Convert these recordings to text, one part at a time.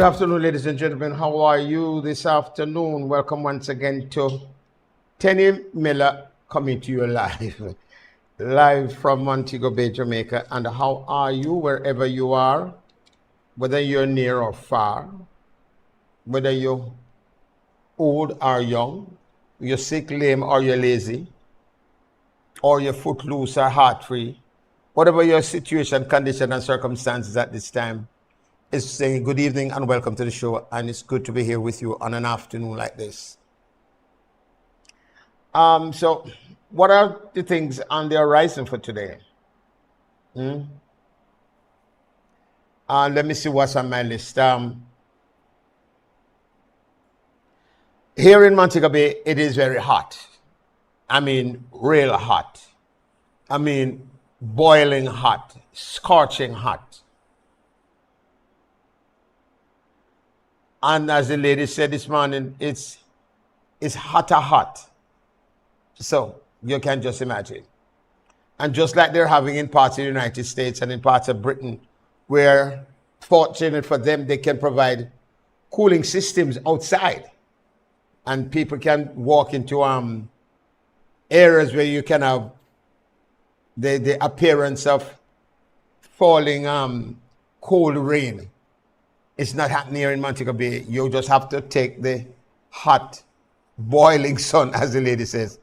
Good afternoon, ladies and gentlemen. How are you this afternoon? Welcome once again to Tenny Miller coming to you live, live from Montego Bay, Jamaica. And how are you wherever you are, whether you're near or far, whether you're old or young, you're sick, lame, or you're lazy, or you're footloose or heart-free, whatever your situation, condition, and circumstances at this time, is saying good evening and welcome to the show, and it's good to be here with you on an afternoon like this. So what are the things on the horizon for today? Let me see what's on my list. Here in Montego Bay, it is very hot. I mean, real hot. I mean, boiling hot, scorching hot. And as the lady said this morning, it's hotter hot. So you can just imagine. And just like they're having in parts of the United States and in parts of Britain, where fortunate for them, they can provide cooling systems outside. And people can walk into areas where you can have the appearance of falling cold rain. It's not happening here in Montego Bay. You just have to take the hot, boiling sun, as the lady says.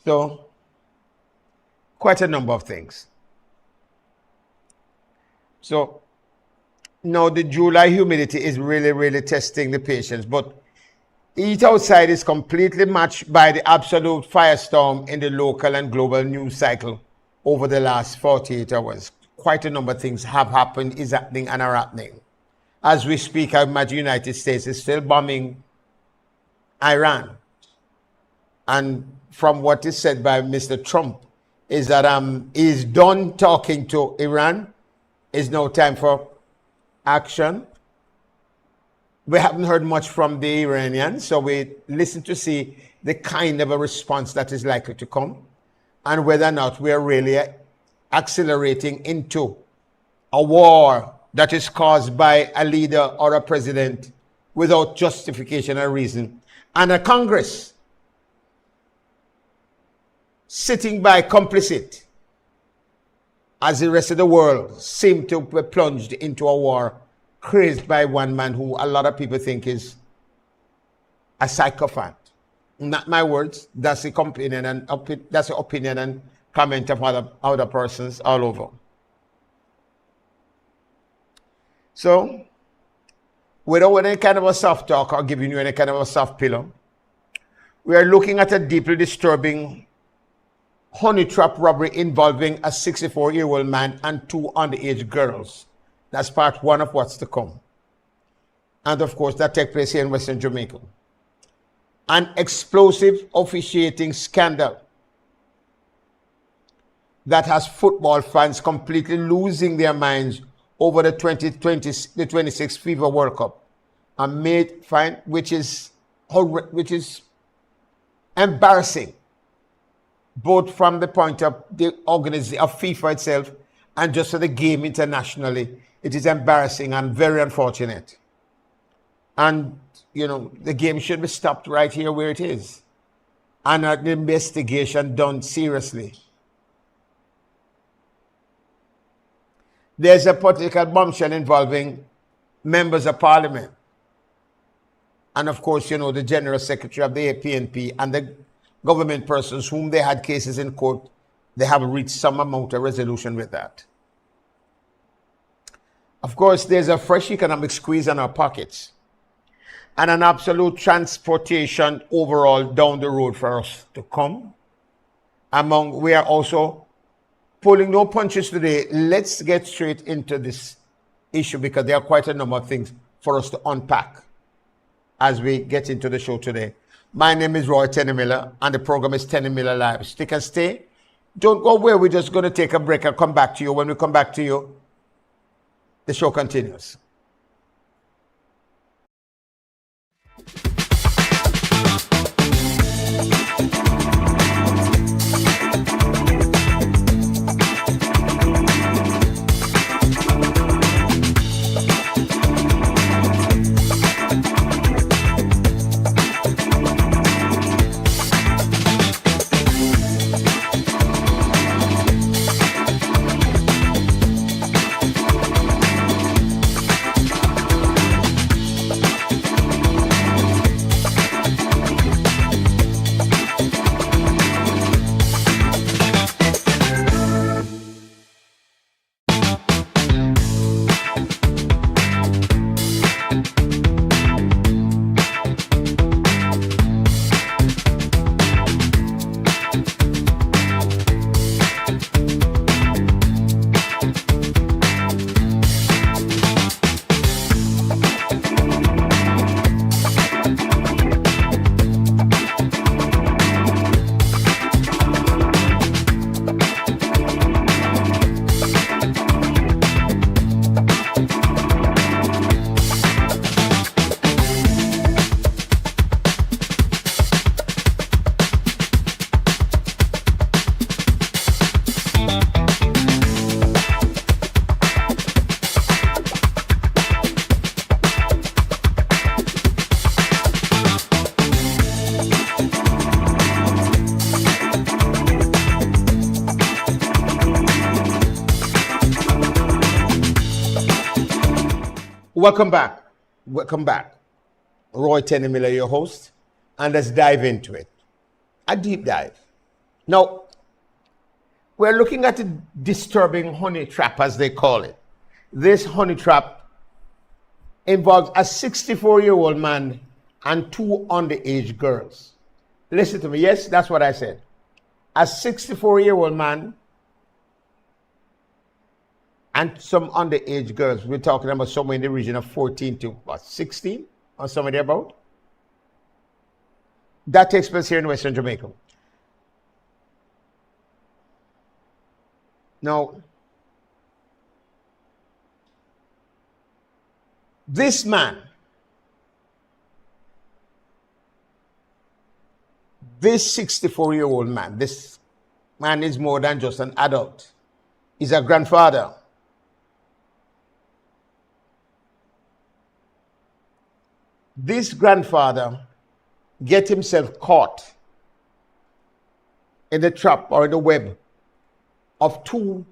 So, quite a number of things. So, now the July humidity is really, really testing the patience. But heat outside is completely matched by the absolute firestorm in the local and global news cycle over the last 48 hours. Quite a number of things have happened, is happening, and are happening. As we speak, I imagine the United States is still bombing Iran. And from what is said by Mr. Trump, is that he's done talking to Iran. It's now time for action. We haven't heard much from the Iranians, so we listen to see the kind of a response that is likely to come, and whether or not we are really accelerating into a war that is caused by a leader or a president without justification or reason, and a Congress sitting by complicit as the rest of the world seem to be plunged into a war created by one man who a lot of people think is a psychopath. Not my words, that's the opinion and comment of other persons all over. So, without any kind of a soft talk or giving you any kind of a soft pillow, we are looking at a deeply disturbing honey trap robbery involving a 64-year-old man and two underage girls. That's part one of what's to come. And of course, that takes place here in Western Jamaica. An explosive officiating scandal that has football fans completely losing their minds over the 26 FIFA World Cup, which is embarrassing, both from the point of the organization of FIFA itself and just for the game internationally. It is embarrassing and very unfortunate. And, you know, the game should be stopped right here where it is, and an investigation done seriously. There's a political bombshell involving members of parliament. And of course, you know, the general secretary of the APNP and the government persons whom they had cases in court, they have reached some amount of resolution with that. Of course, there's a fresh economic squeeze on our pockets and an absolute transportation overall down the road for us to come. We are also pulling no punches today. Let's get straight into this issue because there are quite a number of things for us to unpack as we get into the show today. My name is Tenny Miller, and the program is Tenny Miller Live. Stick and stay. Don't go away. We're just going to take a break and come back to you. When we come back to you, the show continues. Welcome back. Welcome back. Roy Tenny Miller, your host, and let's dive into it. A deep dive. Now, we're looking at a disturbing honey trap, as they call it. This honey trap involves a 64-year-old man and 2 underage girls. Listen to me. Yes, that's what I said. A 64-year-old man and some underage girls. We're talking about somewhere in the region of 14 to 16 or somewhere thereabout. That takes place here in Western Jamaica. Now, this man, this 64-year-old man, this man is more than just an adult. He's a grandfather. This grandfather get himself caught in the trap or in the web of 2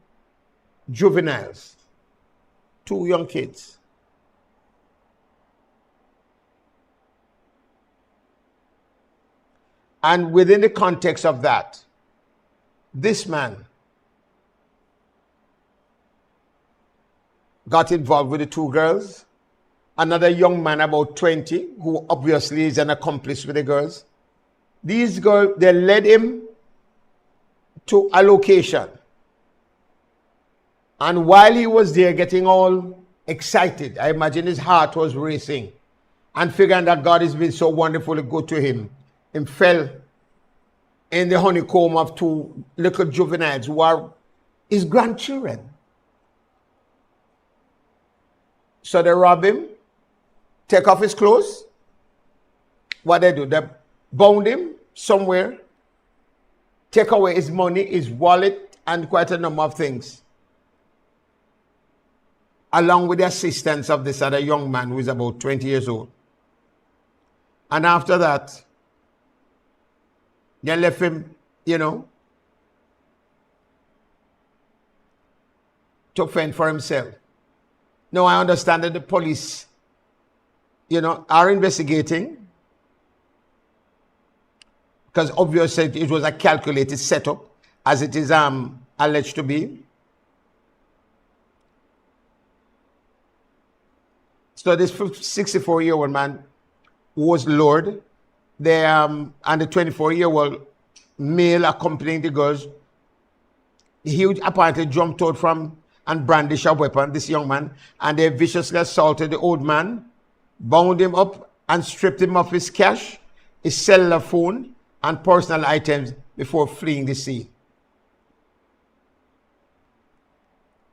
juveniles, 2 young kids. And within the context of that, this man got involved with the 2 girls. Another young man about 20, who obviously is an accomplice with the girls. These girls, they led him to a location. And while he was there getting all excited, I imagine his heart was racing and figuring that God has been so wonderfully good to him. He fell in the honeycomb of 2 little juveniles who are his grandchildren. So they rob him, take off his clothes. What they do, they bound him somewhere, take away his money, his wallet, and quite a number of things, along with the assistance of this other young man who is about 20 years old. And after that, they left him, to fend for himself. Now, I understand that the police, are investigating, because obviously it was a calculated setup, as it is alleged to be. So this 64-year-old man was lured. And the 24-year-old male accompanying the girls, he apparently jumped out from and brandished a weapon, this young man, and they viciously assaulted the old man, bound him up and stripped him of his cash, his cellular phone, and personal items before fleeing the scene.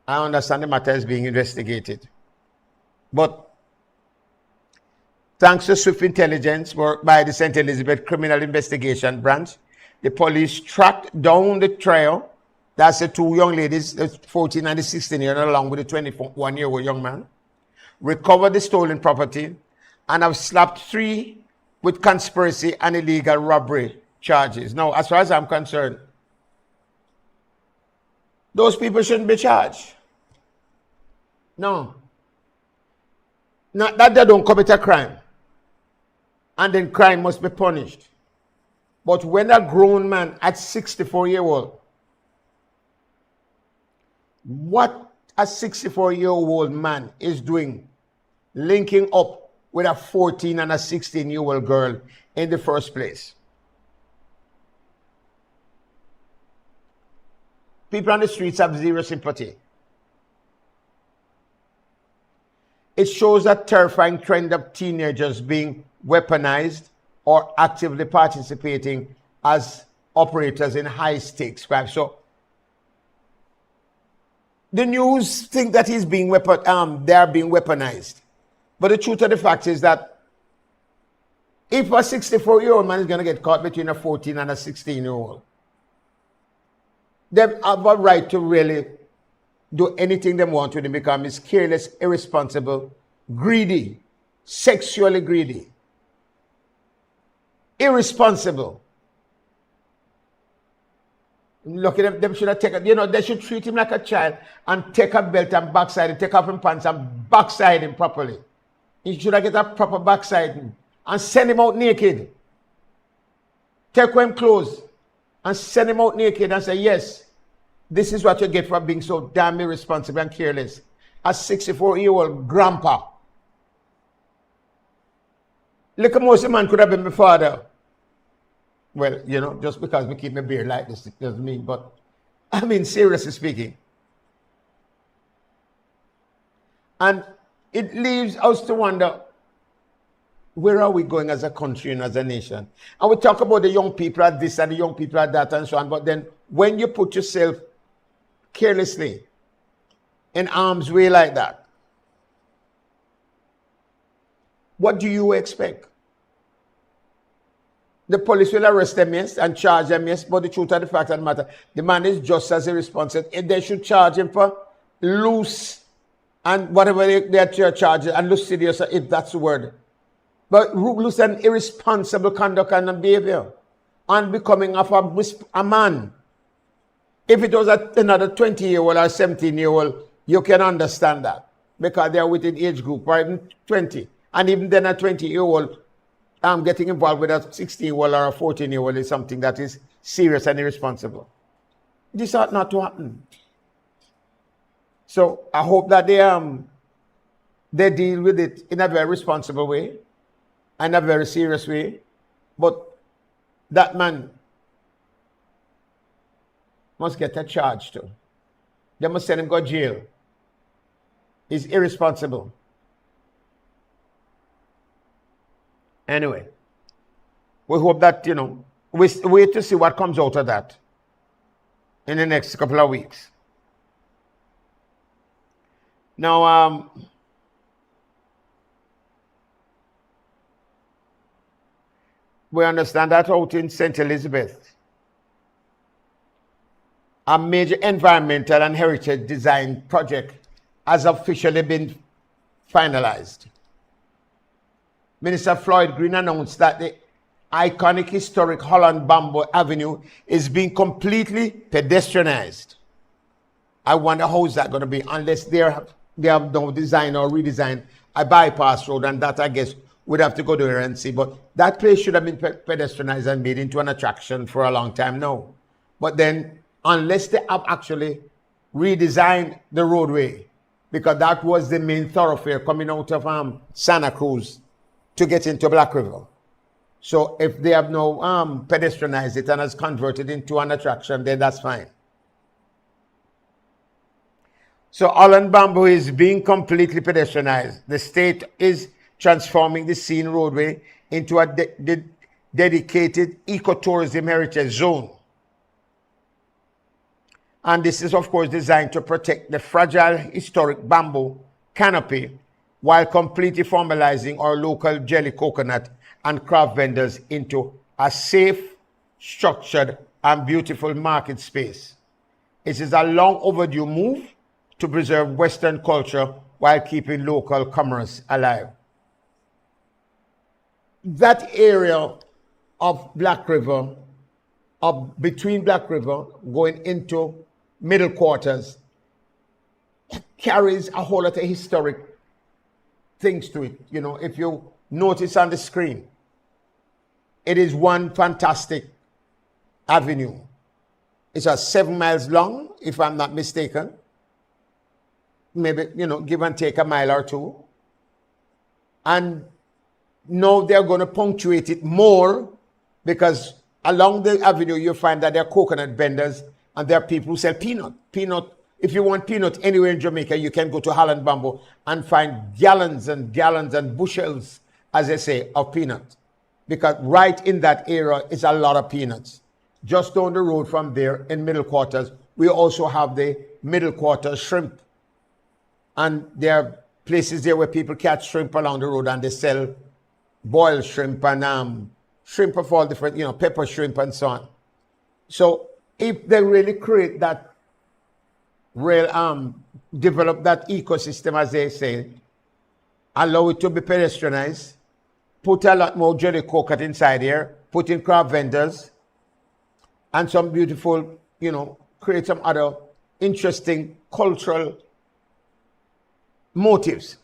I understand the matter is being investigated. But thanks to swift intelligence work by the St. Elizabeth Criminal Investigation Branch, the police tracked down the trio. That's the 2 young ladies, the 14 and the 16-year-old, along with the 21-year-old young man. Recovered the stolen property and have slapped 3 with conspiracy and illegal robbery charges. Now, as far as I'm concerned, those people shouldn't be charged. No. Not that they don't commit a crime, and then crime must be punished. But when a grown man at 64-year-old, what a 64-year-old man is doing, linking up with a 14 and a 16-year-old girl in the first place. People on the streets have zero sympathy. It shows a terrifying trend of teenagers being weaponized or actively participating as operators in high-stakes crime. So the news think that they are being weaponized. But the truth of the fact is that if a 64-year-old man is going to get caught between a 14 and a 16-year-old, they have a right to really do anything they want with him, because he's careless, irresponsible, greedy, sexually greedy, irresponsible. Look at them should have taken, they should treat him like a child and take a belt and backside him, take off his pants and backside him properly. He should have get a proper backsiding and send him out naked. Take him clothes and send him out naked and say, yes, this is what you get for being so damn irresponsible and careless. A 64-year-old grandpa. Look at most man could have been my father. Well, just because we keep my beard like this, it doesn't mean, but I mean, seriously speaking. And it leaves us to wonder, where are we going as a country and as a nation? And we talk about the young people at this and the young people at that and so on, but then when you put yourself carelessly in harm's way like that, what do you expect? The police will arrest them, yes, and charge them, yes, but the truth of the fact of the matter, the man is just as irresponsible. If they should charge him for loose and whatever they're charging, and lascivious, if that's the word. But loose and irresponsible conduct and behavior, unbecoming of a man. If it was another 20-year-old or 17-year-old, you can understand that, because they're within age group, or even 20. And even then a 20-year-old, getting involved with a 16-year-old or a 14-year-old is something that is serious and irresponsible. This ought not to happen. So I hope that they deal with it in a very responsible way, in a very serious way. But that man must get a charge too. They must send him to jail. He's irresponsible. Anyway, we hope that, we wait to see what comes out of that in the next couple of weeks. Now, we understand that out in St. Elizabeth, a major environmental and heritage design project has officially been finalized. Minister Floyd Green announced that the iconic historic Holland Bamboo Avenue is being completely pedestrianized. I wonder how is that going to be, unless they have no design or redesign a bypass road, and that I guess we'd have to go there and see. But that place should have been pedestrianized and made into an attraction for a long time now. But then, unless they have actually redesigned the roadway, because that was the main thoroughfare coming out of Santa Cruz to get into Black River. So if they have now pedestrianized it and has converted into an attraction, then that's fine. So Holland Bamboo is being completely pedestrianized. The state is transforming the scene roadway into a dedicated ecotourism heritage zone. And this is, of course, designed to protect the fragile historic bamboo canopy while completely formalizing our local jelly coconut and craft vendors into a safe, structured, and beautiful market space. It is a long overdue move to preserve Western culture while keeping local commerce alive. That area of Black River, between Black River going into middle quarters, carries a whole lot of historic things to it. If you notice on the screen, it is one fantastic avenue. It's 7 miles long, if I'm not mistaken. Maybe, give and take a mile or two. And now they're going to punctuate it more, because along the avenue you find that there are coconut vendors and there are people who sell peanut. If you want peanut anywhere in Jamaica, you can go to Holland Bamboo and find gallons and gallons and bushels, as they say, of peanut. Because right in that area is a lot of peanuts. Just down the road from there in middle quarters, we also have the middle quarters shrimp. And there are places there where people catch shrimp along the road and they sell boiled shrimp and shrimp of all different, pepper shrimp and so on. So if they really create that develop that ecosystem, as they say, allow it to be pedestrianized, put a lot more jelly coconut inside here, put in craft vendors, and some beautiful create some other interesting cultural motives.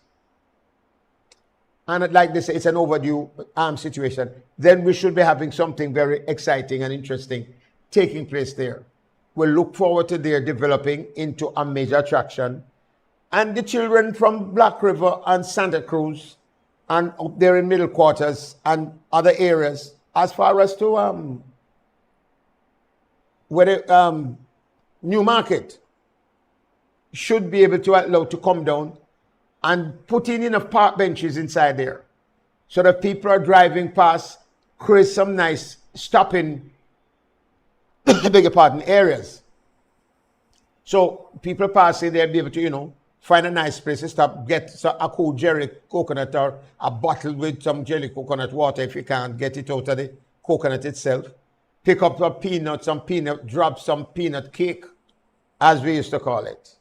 And like they say, it's an overdue situation. Then we should be having something very exciting and interesting taking place there. We'll look forward to their developing into a major attraction. And the children from Black River and Santa Cruz and up there in Middle Quarters and other areas, as far as to New Market, should be able to allow to come down and put in enough park benches inside there so that people are driving past, create some nice stopping, I beg your pardon, areas. So people passing there be able to, find a nice place to stop, get a cool jelly coconut or a bottle with some jelly coconut water if you can't get it out of the coconut itself. Pick up drop some peanut cake, as we used to call it.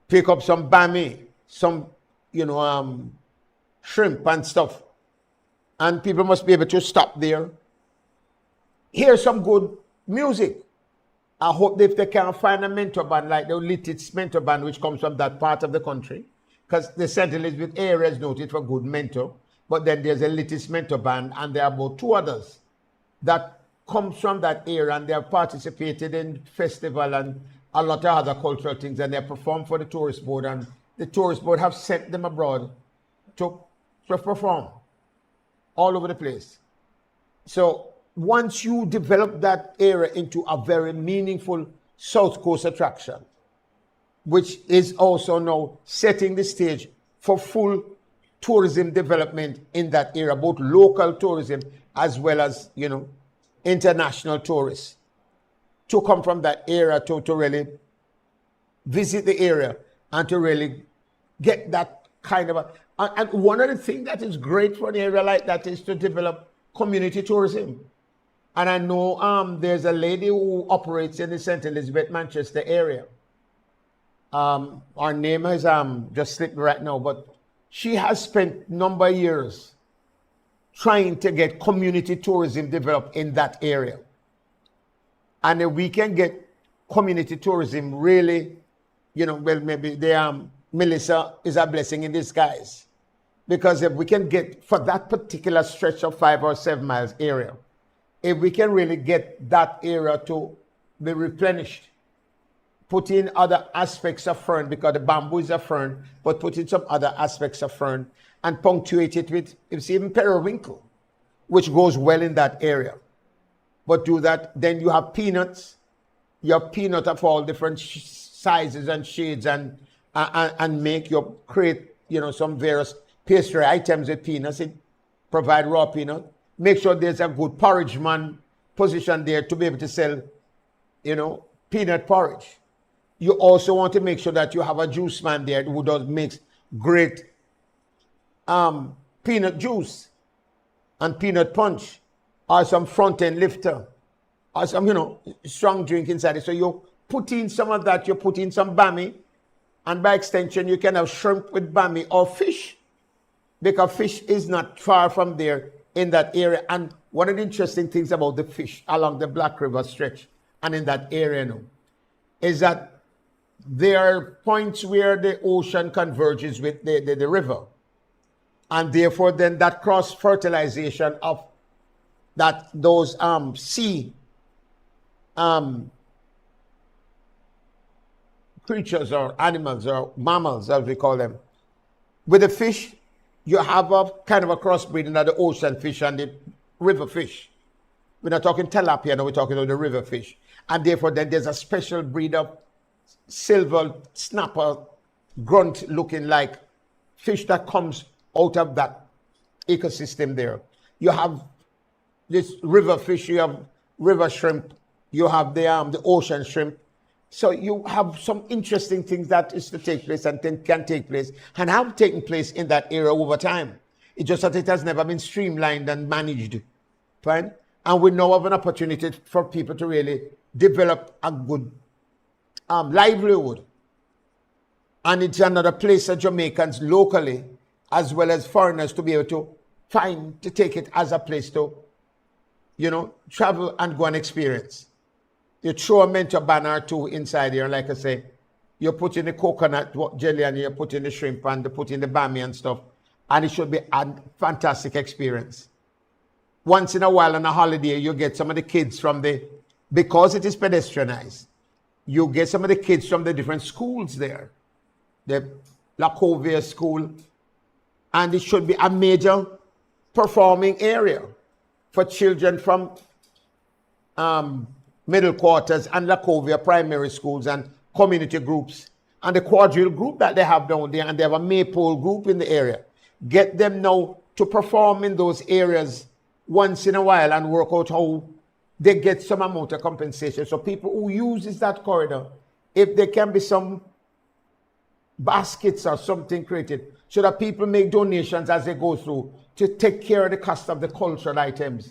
Pick up some bami, some, shrimp and stuff. And people must be able to stop there, hear some good music. I hope if they can find a mentor band like the Lititz mentor band, which comes from that part of the country, because the St. Elizabeth area is noted for good mentor. But then there's a Lititz mentor band, and there are about 2 others that comes from that area, and they have participated in festival and a lot of other cultural things, and they perform for the tourist board, and the tourist board have sent them abroad to perform all over the place. So once you develop that area into a very meaningful South Coast attraction, which is also now setting the stage for full tourism development in that area, both local tourism as well as, international tourists to come from that area to really visit the area and to really get that kind of and one of the things that is great for an area like that is to develop community tourism. And I know there's a lady who operates in the St. Elizabeth, Manchester area. Her name is just slipped me right now, but she has spent a number of years trying to get community tourism developed in that area. And if we can get community tourism really, maybe Melissa is a blessing in disguise. Because if we can get, for that particular stretch of 5 or 7 miles area, if we can really get that area to be replenished, put in other aspects of fern, because the bamboo is a fern, but put in some other aspects of fern and punctuate it with, it's even periwinkle, which goes well in that area. But do that, then you have peanuts. You have peanut of all different sizes and shades, and create, some various pastry items with peanuts. It provide raw peanut. Make sure there's a good porridge man position there to be able to sell, peanut porridge. You also want to make sure that you have a juice man there who makes great peanut juice and peanut punch, or some front end lifter, or some, strong drink inside it. So you put in some of that, you put in some bami, and by extension, you can have shrimp with bami or fish, because fish is not far from there in that area. And one of the interesting things about the fish along the Black River stretch and in that area is that there are points where the ocean converges with the river. And therefore, then that cross-fertilization of those sea creatures or animals or mammals, as we call them. With the fish, you have a kind of a crossbreeding of the ocean fish and the river fish. We're not talking tilapia, no, we're talking about the river fish. And therefore, then there's a special breed of silver snapper, grunt looking like fish that comes out of that ecosystem there. You have this river fish, you have river shrimp, you have the ocean shrimp. So you have some interesting things that is to take place and can take place and have taken place in that area over time. It's just that it has never been streamlined and managed. Fine? And we now have an opportunity for people to really develop a good livelihood. And it's another place for Jamaicans locally, as well as foreigners, to be able to take it as a place to, travel and go and experience. You throw a mentor banner or two inside here, like I say, you put in the coconut jelly and you put in the shrimp and you put in the bami and stuff. And it should be a fantastic experience. Once in a while on a holiday, you get some of the kids from because it is pedestrianized, you get some of the kids from the different schools there. The Lacovia school. And it should be a major performing area for children from middle quarters and Lacovia primary schools and community groups and the quadrille group that they have down there, and they have a maypole group in the area. Get them now to perform in those areas once in a while and work out how they get some amount of compensation. So people who uses that corridor, if there can be some baskets or something created so that people make donations as they go through to take care of the cost of the cultural items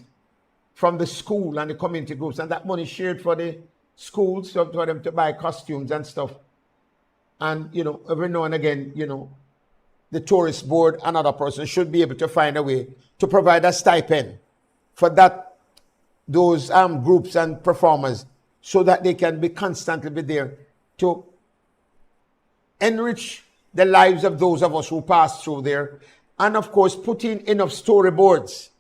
from the school and the community groups, and that money shared for the schools for them to buy costumes and stuff. And, you know, every now and again, you know, the tourist board and other person should be able to find a way to provide a stipend for those groups and performers so that they can be constantly be there to enrich the lives of those of us who pass through there. And of course, put in enough storyboards.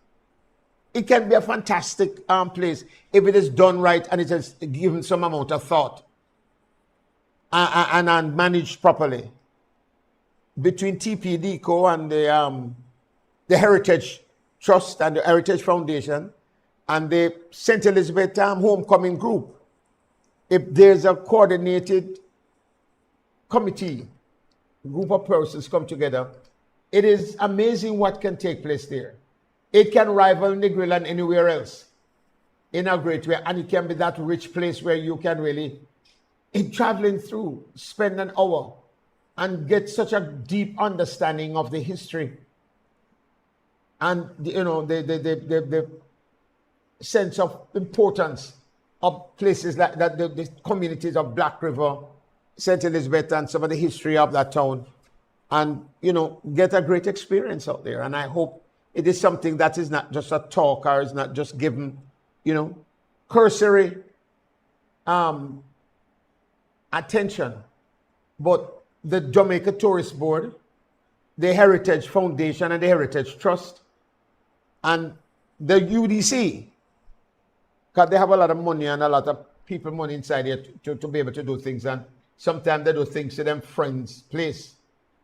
It can be a fantastic place if it is done right and it is given some amount of thought and managed properly. Between TPDCO and the Heritage Trust and the Heritage Foundation and the St. Elizabeth Homecoming Group, if there's a coordinated committee, group of persons come together, it is amazing what can take place there. It can rival Negril anywhere else in a great way, and it can be that rich place where you can really, in traveling through, spend an hour and get such a deep understanding of the history and the sense of importance of places like that, the communities of Black River, St. Elizabeth, and some of the history of that town, and get a great experience out there. And I hope it is something that is not just a talk or is not just given, cursory attention, but the Jamaica Tourist Board, the Heritage Foundation and the Heritage Trust, and the UDC, because they have a lot of money and a lot of people money inside here to be able to do things, and sometimes they do things to them friends' place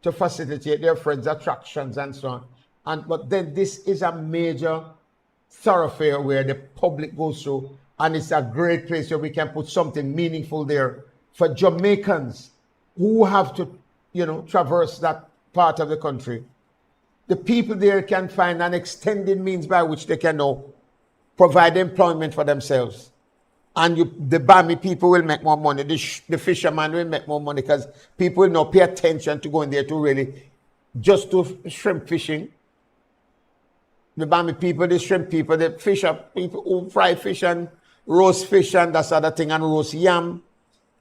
to facilitate their friends' attractions and so on. But then this is a major thoroughfare where the public goes through, and it's a great place where we can put something meaningful there for Jamaicans who have to, traverse that part of the country. The people there can find an extended means by which they can now provide employment for themselves. And the Bami people will make more money. The fisherman will make more money because people will now pay attention to going there to really just do shrimp fishing. The Bami people, the shrimp people, the fisher people who fry fish and roast fish and that sort of thing, and roast yam.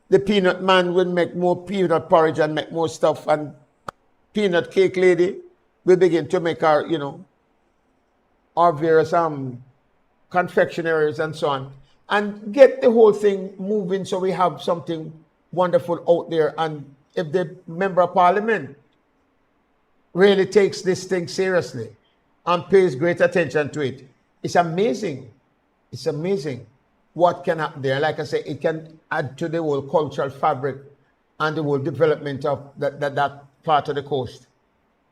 The peanut man will make more peanut porridge and make more stuff, and peanut cake lady will begin to make our, our various confectionaries and so on, and get the whole thing moving so we have something wonderful out there. And if the Member of Parliament really takes this thing seriously and pays great attention to it, it's amazing. It's amazing what can happen there. Like I say, it can add to the whole cultural fabric and the whole development of that part of the coast,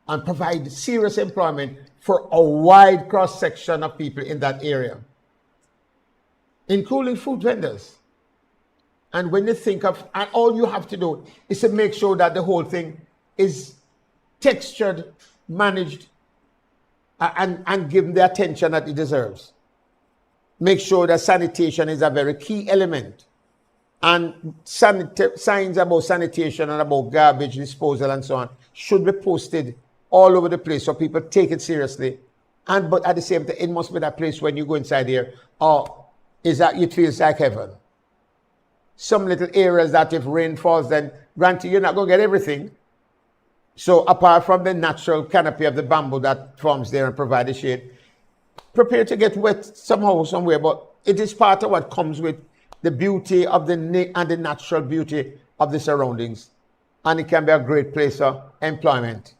and provide serious employment for a wide cross-section of people in that area, including food vendors. And when you think of, and all you have to do is to make sure that the whole thing is textured, managed, and given the attention that it deserves. Make sure that sanitation is a very key element. And signs about sanitation and about garbage disposal and so on should be posted all over the place so people take it seriously. But at the same time, it must be that place when you go inside here, is that it feels like heaven. Some little areas that if rain falls, then granted you're not going to get everything. So apart from the natural canopy of the bamboo that forms there and provide the shade, prepare to get wet somehow, somewhere, but it is part of what comes with the beauty of and the natural beauty of the surroundings. And it can be a great place for employment.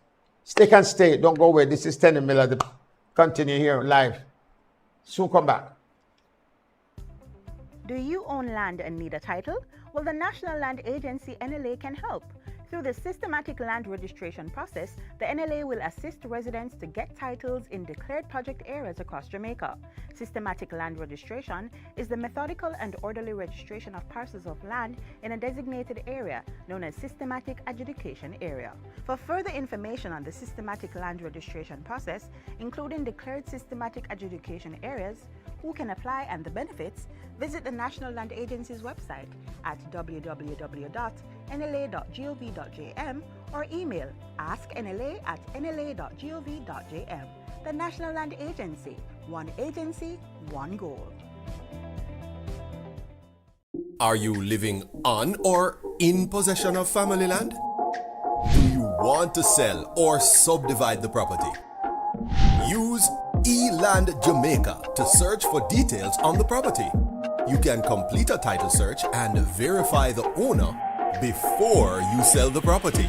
Stick and stay. Don't go away. This is Tenny Miller. Continue here live. Soon come back. Do you own land and need a title? Well, the National Land Agency NLA can help. Through the systematic land registration process, the NLA will assist residents to get titles in declared project areas across Jamaica. Systematic land registration is the methodical and orderly registration of parcels of land in a designated area known as systematic adjudication area. For further information on the systematic land registration process, including declared systematic adjudication areas, who can apply and the benefits, visit the National Land Agency's website at www.nla.gov.jm or email asknla@nla.gov.jm. The National Land Agency, one agency, one goal. Are you living on or in possession of family land? Do you want to sell or subdivide the property? Use eLand Jamaica to search for details on the property. You can complete a title search and verify the owner before you sell the property.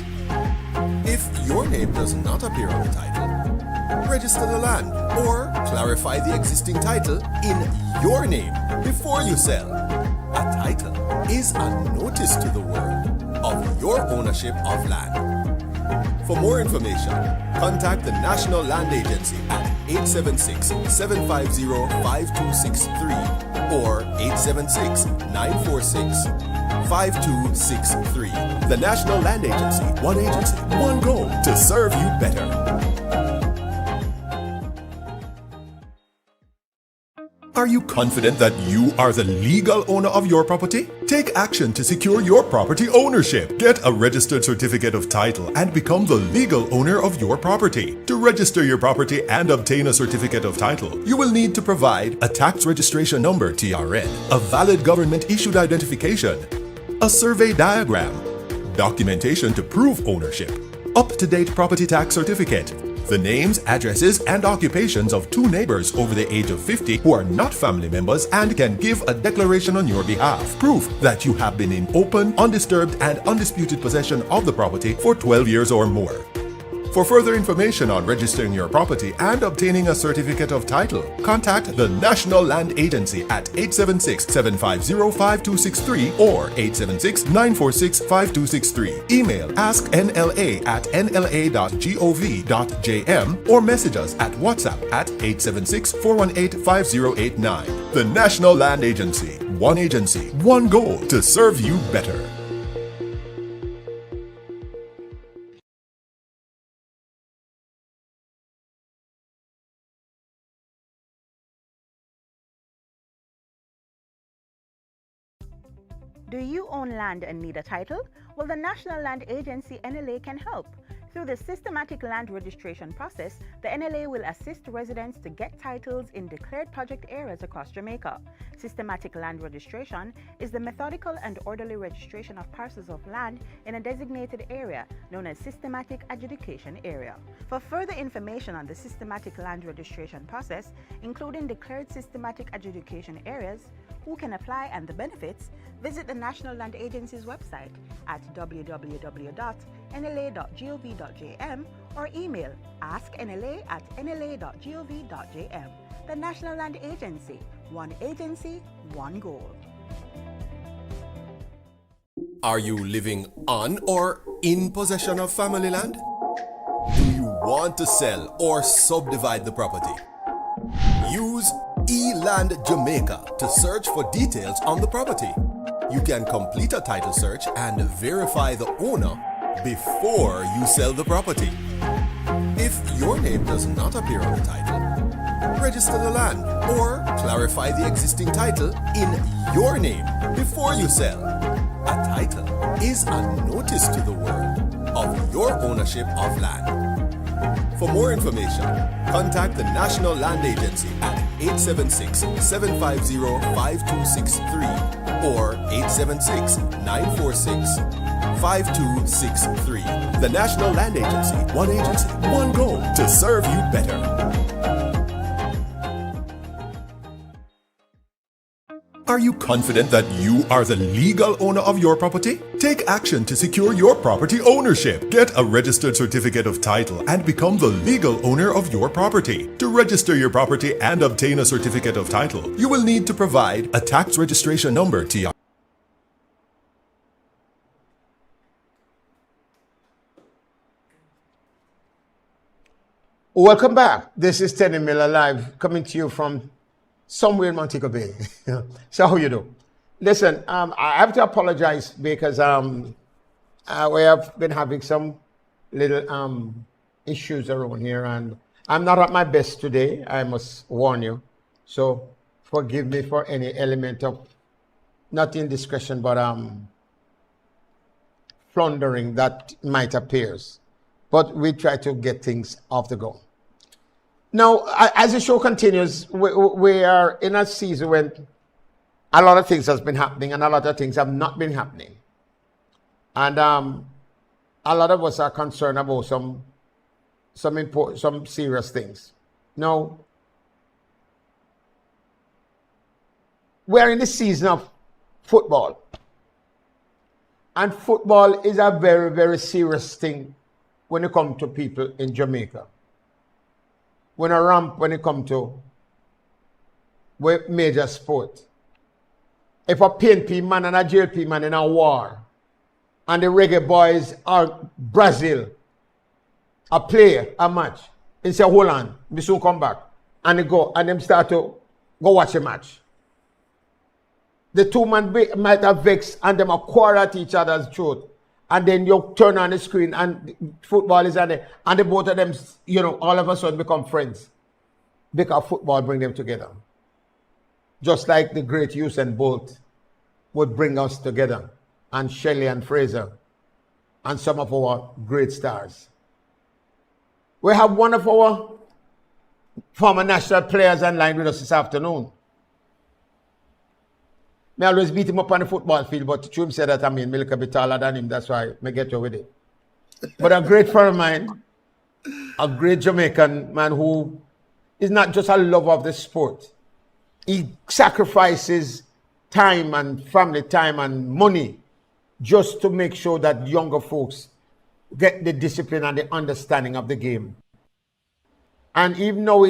If your name does not appear on the title, register the land or clarify the existing title in your name before you sell. A title is a notice to the world of your ownership of land. For more information, contact the National Land Agency at 876-750-5263 or 876-946-5263. The National Land Agency, one goal to serve you better. Are you confident that you are the legal owner of your property? Take action to secure your property ownership. Get a registered certificate of title and become the legal owner of your property. To register your property and obtain a certificate of title, you will need to provide a tax registration number (TRN), a valid government issued identification, a survey diagram, documentation to prove ownership, up-to-date property tax certificate, the names, addresses, and occupations of 2 neighbors over the age of 50 who are not family members and can give a declaration on your behalf. Proof that you have been in open, undisturbed, and undisputed possession of the property for 12 years or more. For further information on registering your property and obtaining a certificate of title, contact the National Land Agency at 876-750-5263 or 876-946-5263. Email asknla@nla.gov.jm or message us at WhatsApp at 876-418-5089. The National Land Agency, one goal to serve you better. Do you own land and need a title? Well, the National Land Agency NLA can help. Through the systematic land registration process, the NLA will assist residents to get titles in declared project areas across Jamaica. Systematic land registration is the methodical and orderly registration of parcels of land in a designated area known as systematic adjudication area. For further information on the systematic land registration process, including declared systematic adjudication areas, who can apply and the benefits, visit the National Land Agency's website at www.nla.gov.jm or email asknla@nla.gov.jm. The National Land Agency, one agency, one goal. Are you living on or in possession of family land? Do you want to sell or subdivide the property? Use eLand Jamaica to search for details on the property. You can complete a title search and verify the owner before you sell the property. If your name does not appear on the title, register the land or clarify the existing title in your name before you sell. A title is a notice to the world of your ownership of land. For more information, contact the National Land Agency at 876-750-5263 or 876-946-5263. The National Land Agency, one goal to serve you better. Are you confident that you are the legal owner of your property? Take action to secure your property ownership. Get a registered certificate of title and become the legal owner of your property. To register your property and obtain a certificate of title, you will need to provide a tax registration number to your Welcome back. This is Tenny Miller Live, coming to you from somewhere in Montego Bay. So how you do? Listen, I have to apologize because we have been having some little issues around here, and I'm not at my best today, I must warn you. So forgive me for any element of, not indiscretion, but floundering that might appear. But we try to get things off the go. Now, as the show continues, we are in a season when a lot of things has been happening and a lot of things have not been happening. And a lot of us are concerned about some serious things. Now, we're in the season of football. And football is a very, very serious thing when it comes to people in Jamaica. When it comes to major sport. If a PNP man and a JLP man in a war, and the reggae boys are Brazil, a player, a match, and say, hold on, we soon come back. And they go, and them start to go watch a match. The two men might have vexed and them a quarrel at each other's throat. And then you turn on the screen and football is on there. And the both of them, all of a sudden become friends. Because football bring them together. Just like the great Usain Bolt would bring us together. And Shelley and Fraser. And some of our great stars. We have one of our former national players online with us this afternoon. I always beat him up on the football field, but Chum said that me look a bit taller than him. That's why I get you with it. But a great friend of mine, a great Jamaican man who is not just a lover of the sport. He sacrifices time and family time and money just to make sure that younger folks get the discipline and the understanding of the game. And even though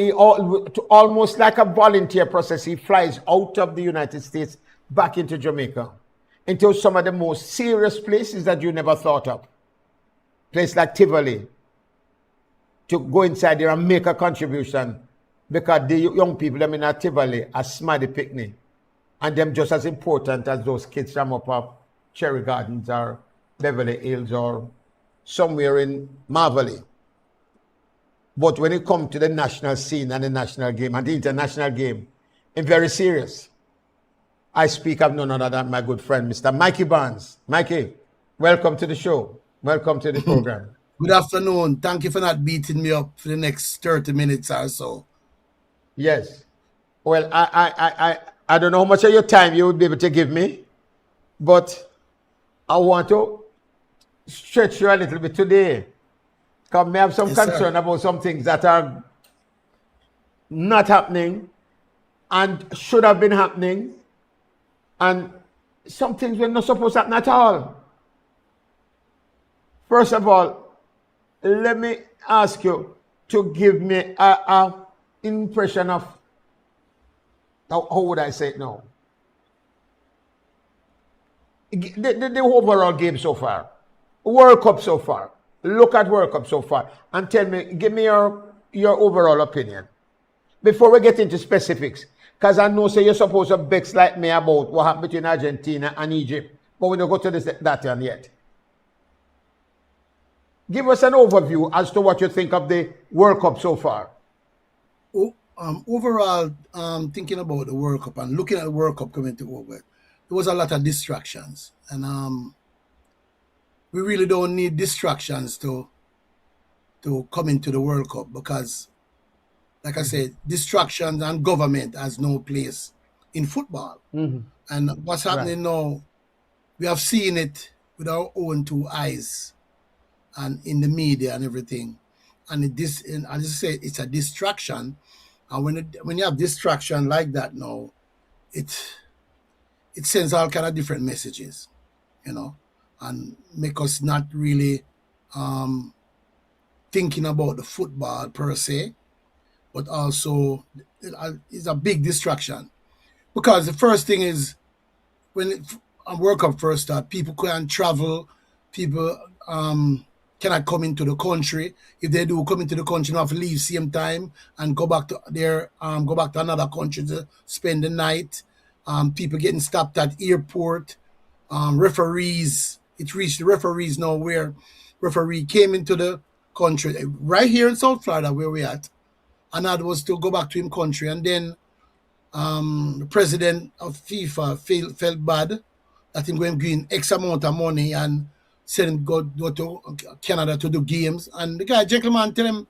almost like a volunteer process, he flies out of the United States back into Jamaica, into some of the most serious places that you never thought of. Place like Tivoli, to go inside there and make a contribution, because the young people, them in a Tivoli, are smarty picnic, and them just as important as those kids from up of Cherry Gardens or Beverly Hills or somewhere in Marvelly. But when it comes to the national scene and the national game and the international game, it's very serious. I speak of none other than my good friend, Mr. Mikey Barnes. Mikey, welcome to the show. Welcome to the program. Good afternoon. Thank you for not beating me up for the next 30 minutes or so. Yes. Well, I don't know how much of your time you would be able to give me, but I want to stretch you a little bit today. Because I have some concern about some things that are not happening and should have been happening. And some things were not supposed to happen at all. First of all, let me ask you to give me an impression of, how would I say it now? The overall game so far. World Cup so far. Look at World Cup so far. And tell me, give me your overall opinion. Before we get into specifics. Because I know you're supposed to vex like me about what happened between Argentina and Egypt. But we don't go to that one yet. Give us an overview as to what you think of the World Cup so far. Overall, thinking about the World Cup and looking at the World Cup coming to over, there was a lot of distractions. And we really don't need distractions to come into the World Cup because, like I said, distractions and government has no place in football. Mm-hmm. And what's happening now, we have seen it with our own two eyes and in the media and everything. And I just say it's a distraction. And when you have distraction like that now, it sends all kind of different messages, you know, and make us not really thinking about the football per se, but also it's a big distraction. Because the first thing is, when a World Cup first start, people can't travel, people cannot come into the country. If they do come into the country, they have to leave same time and go back to another country to spend the night. People getting stopped at airport. Referees, it reached the referees now where referee came into the country right here in South Florida where we at, and that was to go back to him country, and then the president of FIFA felt bad that him going to give X amount of money and send him go to Canada to do games, and the gentleman tell him,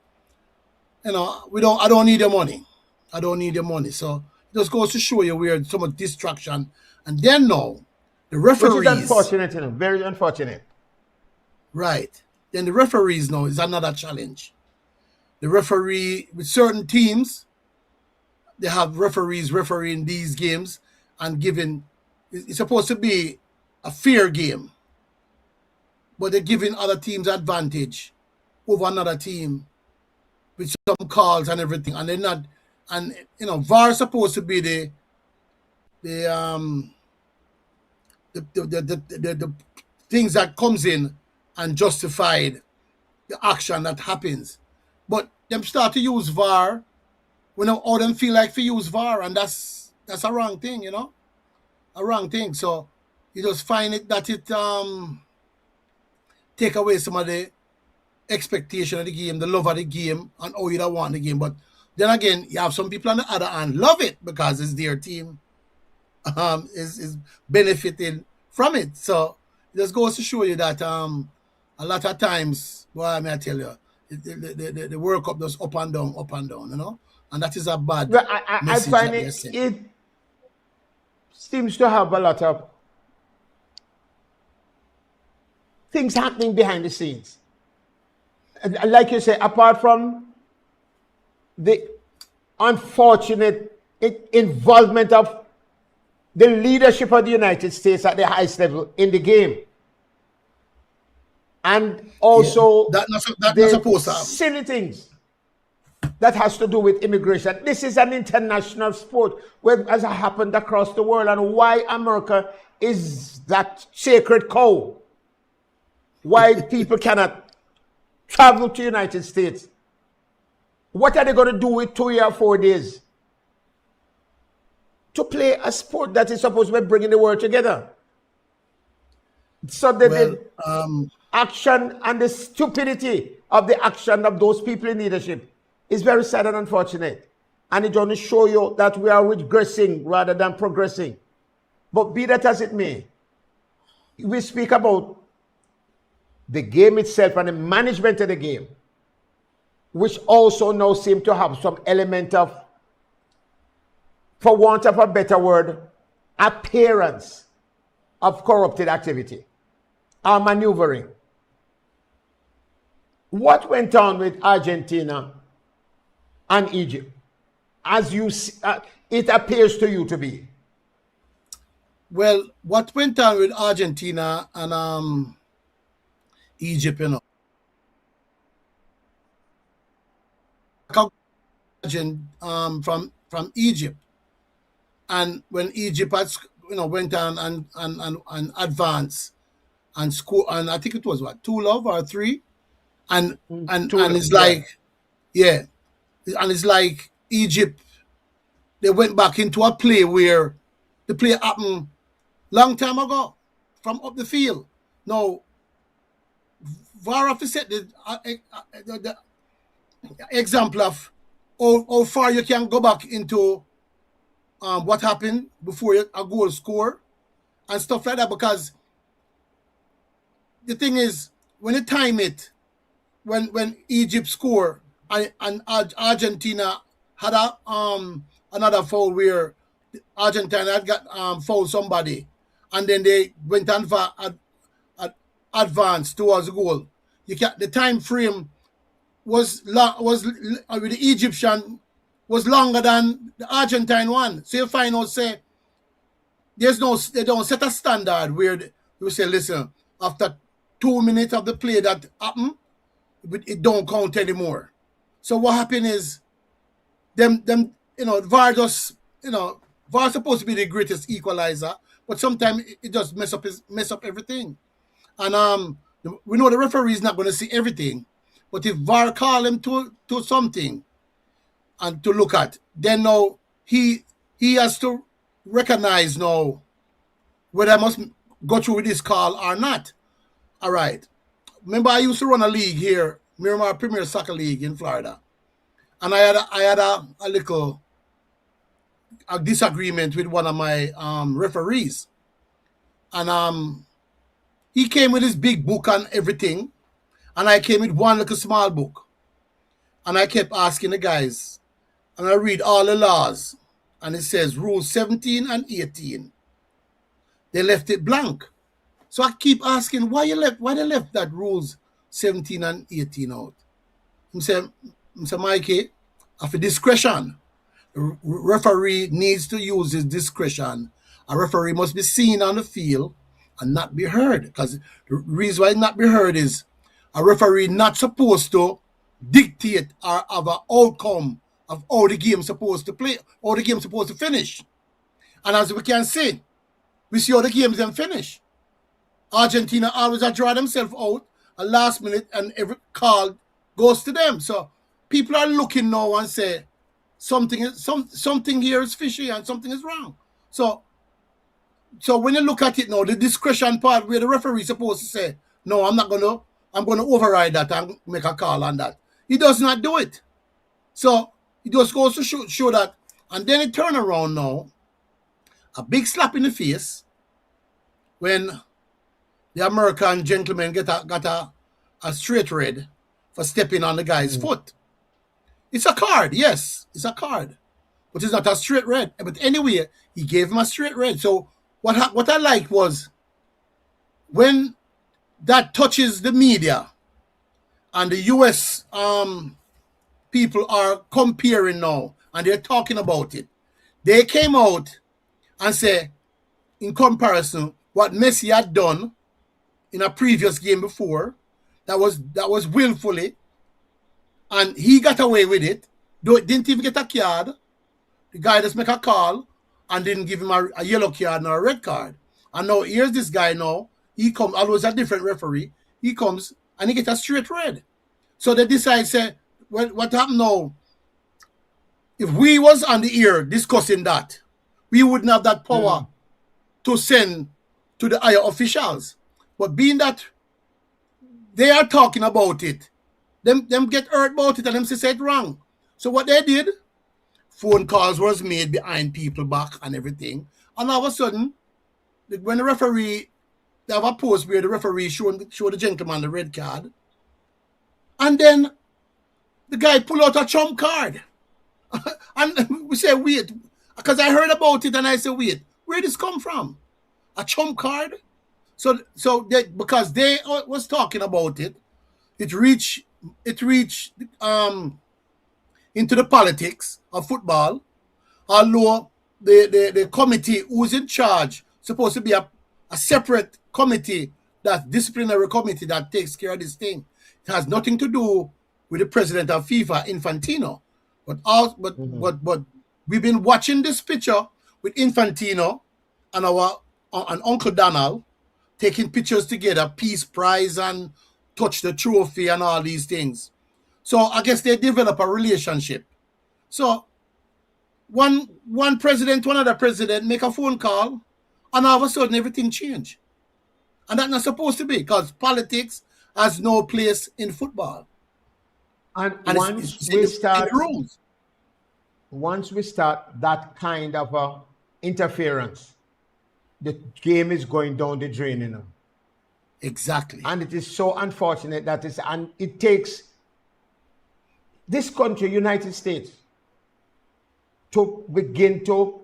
you know, I don't need your money. I don't need your money. So it just goes to show you where so much distraction. And then now the referees, which is unfortunate, you know, very unfortunate. Right. Then the referees now is another challenge. The referee with certain teams, they have referees refereeing these games and giving, it's supposed to be a fair game, but they're giving other teams advantage over another team with some calls and everything, and they're not. And you know, VAR is supposed to be the things that comes in and justified the action that happens, but them start to use VAR when all them feel like to use VAR, and that's a wrong thing, you know, a wrong thing. So you just find it that it take away some of the expectation of the game, the love of the game, and how you don't want the game. But then again, you have some people on the other hand love it because it's their team is benefiting from it. So it just goes to show you that a lot of times, well, may I tell you, the World Cup does up and down, you know, and that is a bad But I message. find it seems to have a lot of things happening behind the scenes. And like you say, apart from the unfortunate involvement of the leadership of the United States at the highest level in the game, and also that's not supposed to happen. silly things that has to do with immigration. This is an international sport where has happened across the world, and why America is that sacred cow. Why people cannot travel to the United States. What are they going to do with 2 or 4 days? To play a sport that is supposed to be bringing the world together. So the action and the stupidity of the action of those people in leadership is very sad and unfortunate. And it only shows you that we are regressing rather than progressing. But be that as it may, we speak about the game itself and the management of the game, which also now seem to have some element of, for want of a better word, appearance of corrupted activity or maneuvering. What went on with Argentina and Egypt, as you it appears to you to be? Well, what went on with Argentina and Egypt, you know, from Egypt, and when Egypt had, you know, went on and advanced and score, and I think it was what 2-0 or 3, and it's like, yeah, and it's like Egypt, they went back into a play where the play happened long time ago from up the field. Now, VAR have to set the example of how far you can go back into what happened before a goal score and stuff like that. Because the thing is, when you time it, when Egypt score and Argentina had another foul where Argentina had got fouled somebody, and then they went on for advance towards the goal. The time frame was with the Egyptian was longer than the Argentine one. So you find out, say, they don't set a standard where you say, listen, after 2 minutes of the play that happened, it don't count anymore. So what happened is them VAR just VAR supposed to be the greatest equalizer, but sometimes it just mess up everything. And we know the referee is not going to see everything, but if VAR call him to something and to look at, then now he has to recognize now whether I must go through with this call or not. All right. Remember, I used to run a league here, Miramar Premier Soccer League in Florida, and I had a little disagreement with one of my referees, and he came with his big book and everything, and I came with one little small book, and I kept asking the guys, and I read all the laws, and it says rules 17 and 18. They left it blank. So I keep asking, why they left that rules 17 and 18 out? I say, Mikey, after discretion, the referee needs to use his discretion. A referee must be seen on the field and not be heard. Because the reason why not be heard is a referee not supposed to dictate or have an outcome of how the game supposed to play, how the game supposed to finish. And as we can see, we see how the games then finish. Argentina always draw themselves out at last minute, and every call goes to them. So people are looking now and say something here is fishy and something is wrong. So when you look at it now, the discretion part where the referee is supposed to say, no, I'm gonna override that and make a call on that. He does not do it. So it just goes to show that, and then it turn around now, a big slap in the face when the American gentleman got a straight red for stepping on the guy's foot. It's a card, yes, it's a card, but it's not a straight red. But anyway, he gave him a straight red. So what I liked was when that touches the media and the US people are comparing now and they're talking about it. They came out and say, in comparison, what Messi had done in a previous game before, that was willfully, and he got away with it. Didn't even get a card. The guy just make a call and didn't give him a yellow card nor a red card. And now here's this guy now. He comes, always a different referee. He comes and he gets a straight red. So they decide, say, well, what happened now? If we was on the air discussing that, we wouldn't have that power to send to the higher officials. But being that they are talking about it, them get hurt about it and them say it wrong. So what they did, phone calls was made behind people back and everything. And all of a sudden, when the referee, they have a post where the referee show the gentleman the red card. And then the guy pull out a trump card. And we say, wait, because I heard about it and I said, wait, where did this come from? A trump card? So because they was talking about it, it reached into the politics of football, although the committee who's in charge supposed to be a separate committee, that disciplinary committee that takes care of this thing. It has nothing to do with the president of FIFA, Infantino. But we've been watching this picture with Infantino and and Uncle Donald taking pictures together, peace prize and touch the trophy and all these things. So I guess they develop a relationship. So one president, one other president make a phone call, and all of a sudden everything changed. And that's not supposed to be, because politics has no place in football. And once we start that kind of interference, the game is going down the drain, you know. Exactly. And it is so unfortunate and it takes this country, United States, to begin to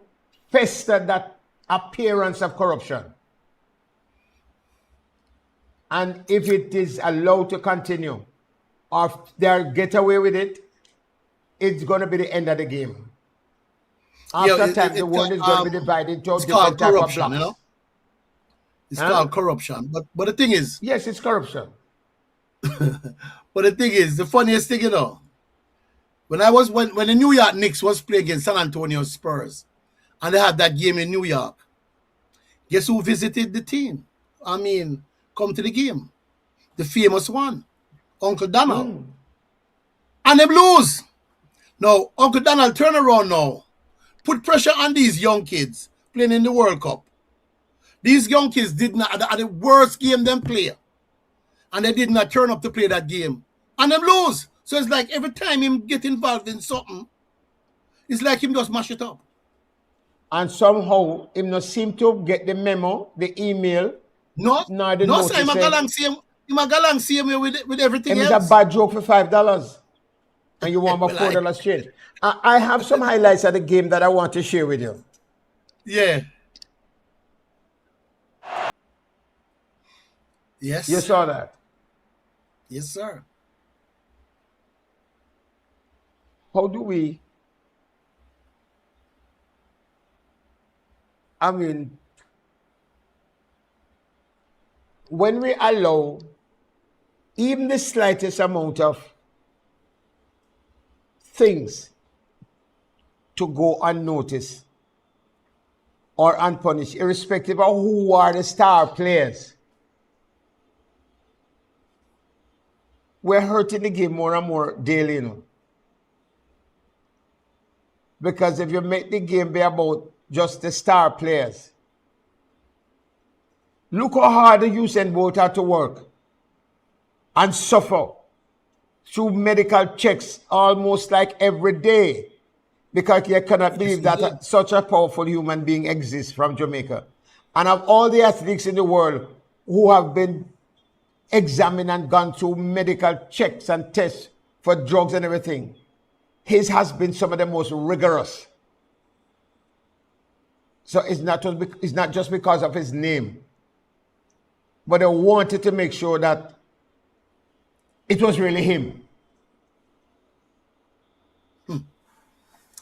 fester that appearance of corruption. And if it is allowed to continue, or if they get away with it, it's going to be the end of the game. After time, the world is going to be divided into it's different called type of corruption, blocks. you know. It's Huh? called corruption. But the thing is, Yes, it's corruption. the funniest thing, you know, when the New York Knicks was playing against San Antonio Spurs, and they had that game in New York, guess who visited the team? I mean, come to the game. The famous one, Uncle Donald. And them lose. Now, Uncle Donald turn around now. Put pressure on these young kids playing in the World Cup. These young kids did not at the worst game them play. And they did not turn up to play that game. And them lose. So it's like every time him get involved in something, it's like him just mash it up. And somehow, him not seem to get the memo, the email, No, nor the no, notice. sir, him a galang same way with everything It's else. a bad joke for $5. And you want my $4 change. I have some highlights of the game that I want to share with you. Yeah. Yes. You saw that? Yes, sir. How do we, I mean, when we allow even the slightest amount of things to go unnoticed or unpunished, irrespective of who are the star players, we're hurting the game more and more daily, you know. Because if you make the game be about just the star players, look how hard the Usain Bolt had to work and suffer through medical checks almost like every day, because you cannot believe that such a powerful human being exists from Jamaica. And of all the athletes in the world who have been examined and gone through medical checks and tests for drugs and everything, his has been some of the most rigorous. So it's not just because of his name, but they wanted to make sure that it was really him.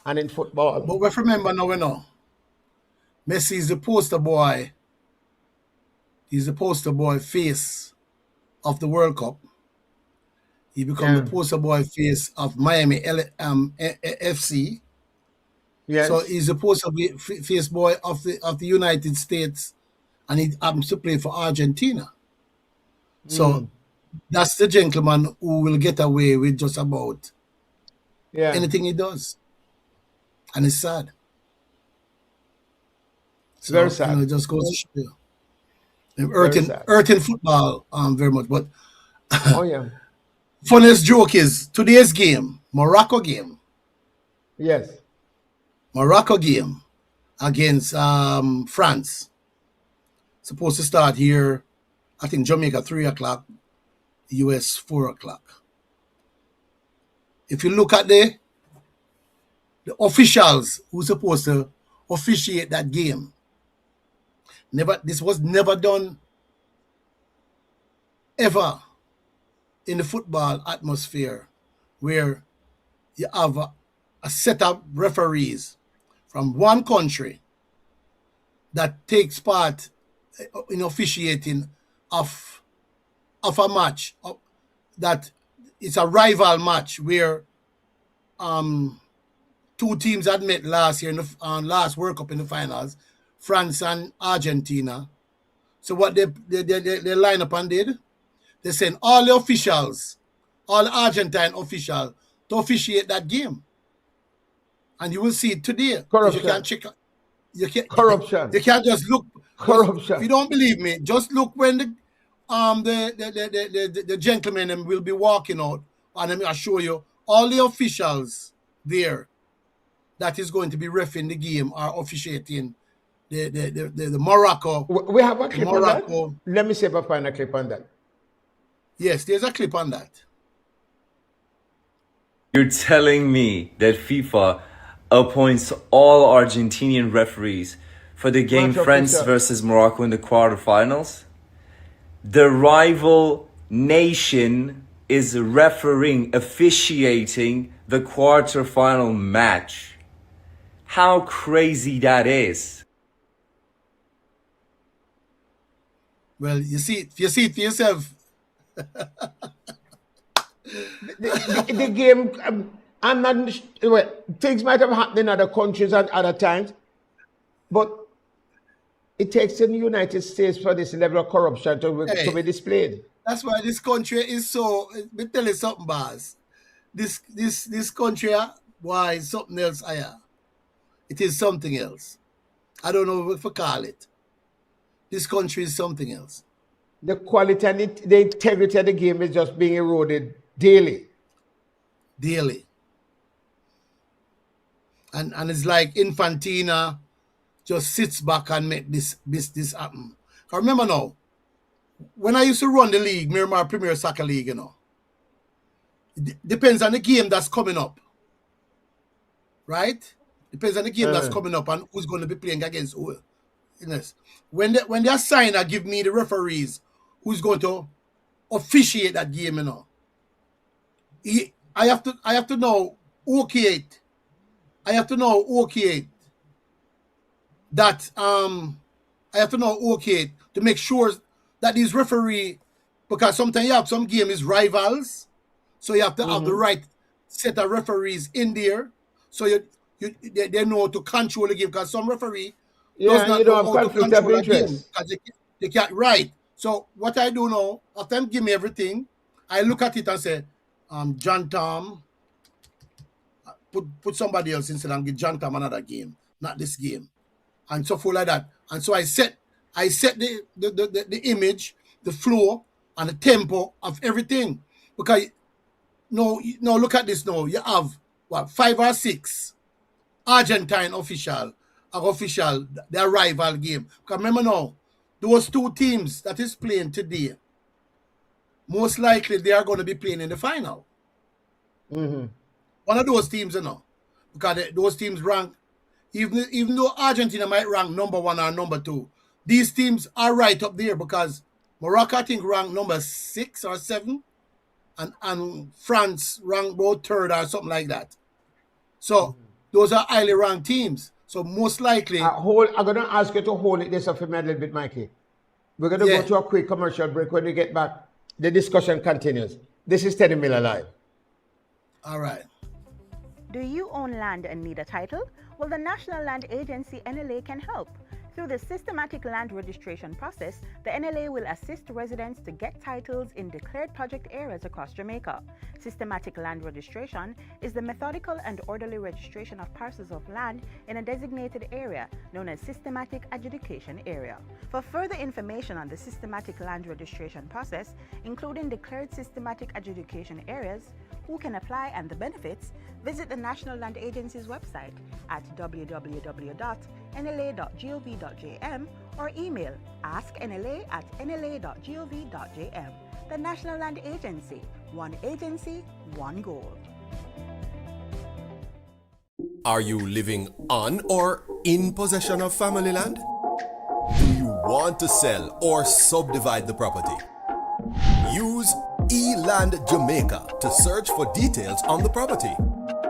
And in football. But we remember now, we know. Messi is the poster boy. He's the poster boy face of the World Cup. He become the poster boy face of Miami FC. Yes. So he's the poster face boy of the United States, and he happens to play for Argentina. So that's the gentleman who will get away with just about anything he does. And it's sad. So, very sad. You know, it just goes to show you. Earthing football very much. But oh yeah. Funniest joke is today's game, Morocco game. Yes. Morocco game against France. Supposed to start here, I think Jamaica 3 o'clock, US 4 o'clock. If you look at the officials who supposed to officiate that game, this was never done ever in the football atmosphere, where you have a set of referees from one country that takes part in officiating of a match that it's a rival match where two teams had met last year in the last World Cup in the finals, France and Argentina. So what they line up and did, they sent all the officials, all the Argentine officials, to officiate that game. And you will see it today. Corruption. You can check. Corruption. You can't just look. Corruption. If you don't believe me, just look when the gentlemen will be walking out, and I'll show you all the officials there that is going to be reffing the game are officiating the Morocco. We have a clip Morocco. on that. Let me see if I find a clip on that. Yes, there's a clip on that. You're telling me that FIFA appoints all Argentinian referees for the game France versus Morocco in the quarterfinals? The rival nation is officiating the quarterfinal match. how crazy that is. Well, you see it for yourself. The game, I'm not, well, things might have happened in other countries at other times, but it takes in the United States for this level of corruption to be displayed. That's why this country is so. Let me tell you something, boss. This country, why is something else higher? It is something else. I don't know what to call it. This country is something else. The quality and the integrity of the game is just being eroded daily. Daily. And it's like Infantina just sits back and make this happen. I remember now, when I used to run the league, Miramar Premier Soccer League, you know, it depends on the game that's coming up. Right? Depends on the game that's coming up and who's going to be playing against who. Yes. When they assign or give me the referees who's going to officiate that game, you know, I have to know it. I have to know it. That I have to know it to make sure that these referee, because sometimes you have some game is rivals, so you have to have the right set of referees in there, so they know to control the game, because some referee does not know how to control the game because they can't. Right. So what I do now, after them give me everything, I look at it and say, John Tom, put somebody else instead and give John Tom another game, not this game, and so forth like that. And so I set the image, the flow, and the tempo of everything, because no, look at this now. You have what, 5 or 6 Argentine official their rival game. Because remember now, those 2 teams that is playing today, most likely they are going to be playing in the final. One of those teams, you know, because those teams rank, even though Argentina might rank number 1 or number 2, these teams are right up there, because Morocco, I think, ranked number 6 or 7, and France ranked about 3rd or something like that. So those are highly ranked teams. So most likely... I'm going to ask you to hold it this up for me a little bit, Mikey. We're going to go to a quick commercial break. When we get back, the discussion continues. This is Tenny Miller Live. All right. Do you own land and need a title? Well, the National Land Agency, NLA, can help. Through the systematic land registration process, the NLA will assist residents to get titles in declared project areas across Jamaica. Systematic land registration is the methodical and orderly registration of parcels of land in a designated area known as systematic adjudication area. For further information on the systematic land registration process, including declared systematic adjudication areas, who can apply and the benefits, visit the National Land Agency's website at www.nla.gov.jm or email asknla@nla.gov.jm. The National Land Agency, one agency, one goal. Are you living on or in possession of family land? Do you want to sell or subdivide the property? Use eLand Jamaica to search for details on the property.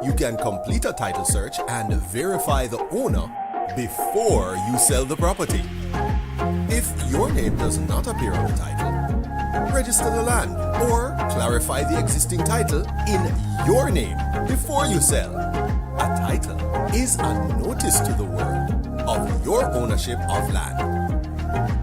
You can complete a title search and verify the owner before you sell the property. If your name does not appear on the title, register the land or clarify the existing title in your name before you sell. A title is a notice to the world of your ownership of land.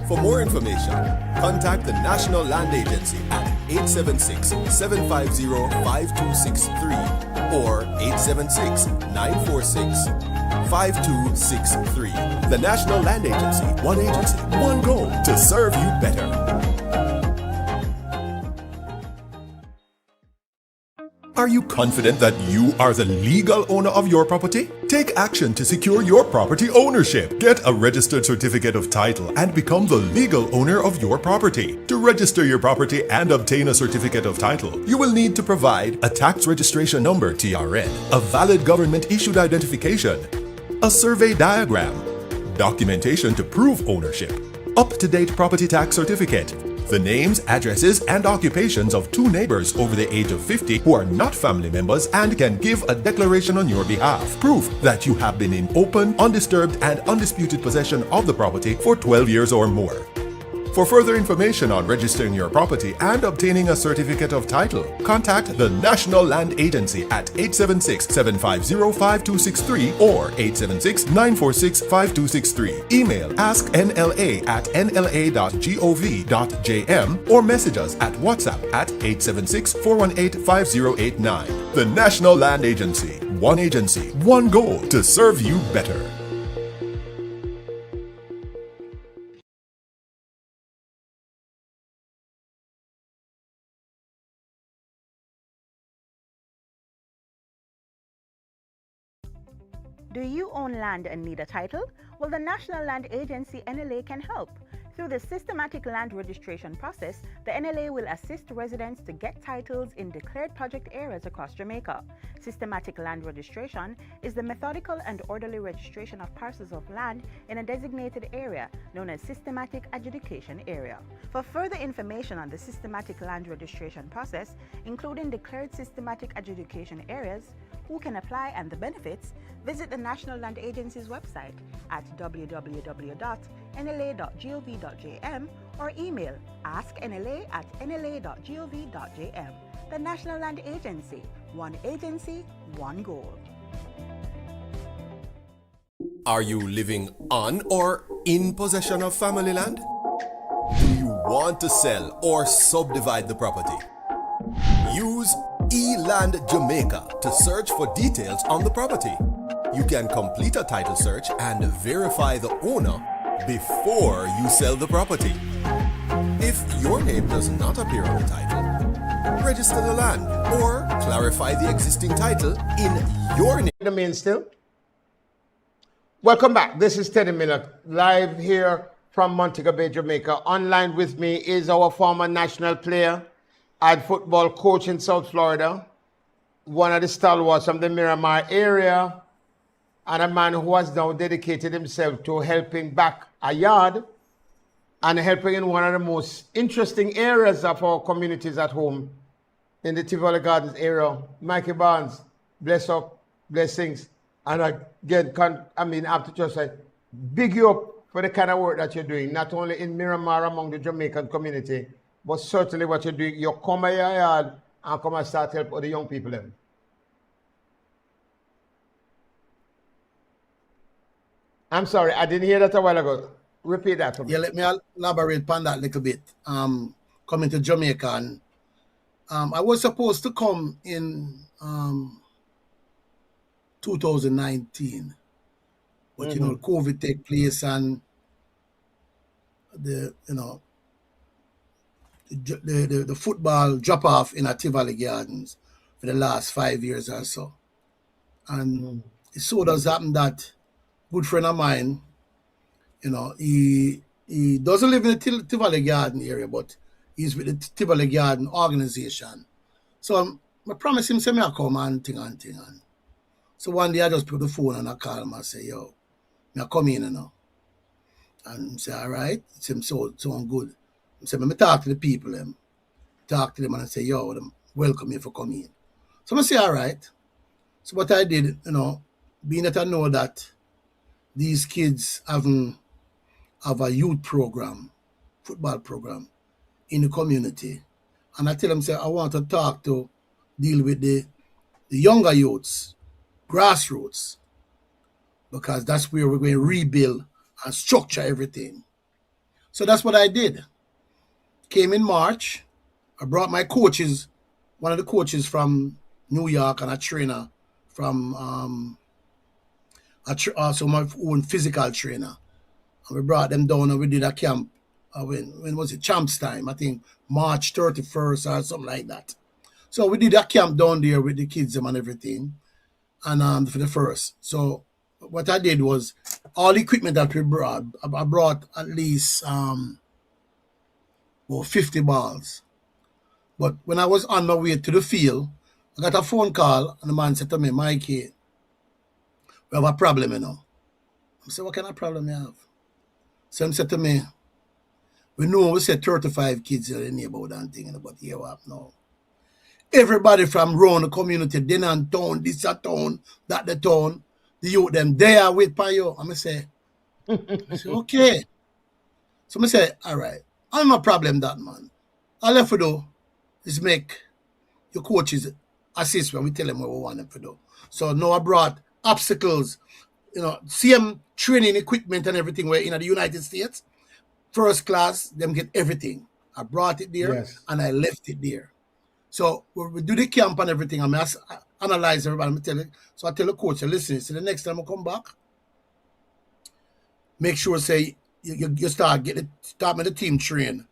For more information, contact the National Land Agency at 876-750-5263 or 876-946-5263. The National Land Agency, one agency, one goal to serve you better. Are you confident that you are the legal owner of your property? Take action to secure your property ownership. Get a registered certificate of title and become the legal owner of your property. To register your property and obtain a certificate of title, you will need to provide a tax registration number (TRN), a valid government issued identification, a survey diagram, documentation to prove ownership, up-to-date property tax certificate, the names, addresses, and occupations of 2 neighbors over the age of 50 who are not family members and can give a declaration on your behalf. Proof that you have been in open, undisturbed, and undisputed possession of the property for 12 years or more. For further information on registering your property and obtaining a certificate of title, contact the National Land Agency at 876-750-5263 or 876-946-5263. Email asknla@nla.gov.jm or message us at WhatsApp at 876-418-5089. The National Land Agency. One agency, one goal to serve you better. Do you own land and need a title? Well, the National Land Agency NLA can help. Through the systematic land registration process, the NLA will assist residents to get titles in declared project areas across Jamaica. Systematic land registration is the methodical and orderly registration of parcels of land in a designated area known as systematic adjudication area. For further information on the systematic land registration process, including declared systematic adjudication areas, who can apply and the benefits, visit the National Land Agency's website at www.nla.gov.jm or email asknla@nla.gov.jm. The National Land Agency, one goal. Are you living on or in possession of family land? Do you want to sell or subdivide the property? Use eLand Jamaica to search for details on the property. You can complete a title search and verify the owner before you sell the property. If your name does not appear on the title, register the land or clarify the existing title in your name. The main still. Welcome back. This is Tenny Miller live here from Montego Bay, Jamaica. Online with me is our former national player and football coach in South Florida, one of the stalwarts from the Miramar area, and a man who has now dedicated himself to helping back a yard and helping in one of the most interesting areas of our communities at home in the Tivoli Gardens area. Mikey Barnes, bless up, blessings. And again, I have to just say, big you up for the kind of work that you're doing, not only in Miramar among the Jamaican community, but certainly what you're doing. You come at your yard and come and start help other young people then. I'm sorry, I didn't hear that a while ago. Repeat that for me. Yeah, let me elaborate on that a little bit. Coming to Jamaica, and I was supposed to come in 2019, but COVID take place and the football drop off in Tivoli Gardens for the last 5 years or so, and it so does happen that good friend of mine, he doesn't live in the Tivoli Garden area, but he's with the Tivoli Garden organization. So I promised him, say me I come and thing. And so one day I just put the phone and I call him and say, yo, me I come in and he say, all right. It's him so good. He say, me talk to the people, talk to them and I say, yo, them welcome you for coming in. So I say, all right. So what I did, being that I know that these kids have a youth program, football program in the community. And I tell them, say, I want to deal with the younger youths, grassroots, because that's where we're going to rebuild and structure everything. So that's what I did. Came in March. I brought my coaches, one of the coaches from New York and a trainer from also my own physical trainer. And we brought them down and we did a camp. When was it? Champs time, I think March 31st or something like that. So we did a camp down there with the kids and everything. And for the first. So what I did was all the equipment that we brought, I brought at least 50 balls. But when I was on my way to the field, I got a phone call and the man said to me, Mikey, we have a problem, I said, what kind of problem you have? So he said to me, We know we said 35 kids in the neighborhood and thing, but here what now? Everybody from around the community, then and town, this a town, that the town, the youth them there with Payo. I say, okay. So I say, all right, I'm no problem that man. All I have to do is make your coaches assist when we tell them what we want them to do. So now I brought obstacles, same training equipment and everything where in the United States, first class, them get everything. I brought it there and I left it there. So we do the camp and everything. I analyze everybody. So I tell the coach, listen, so the next time I come back, make sure say you start with the team train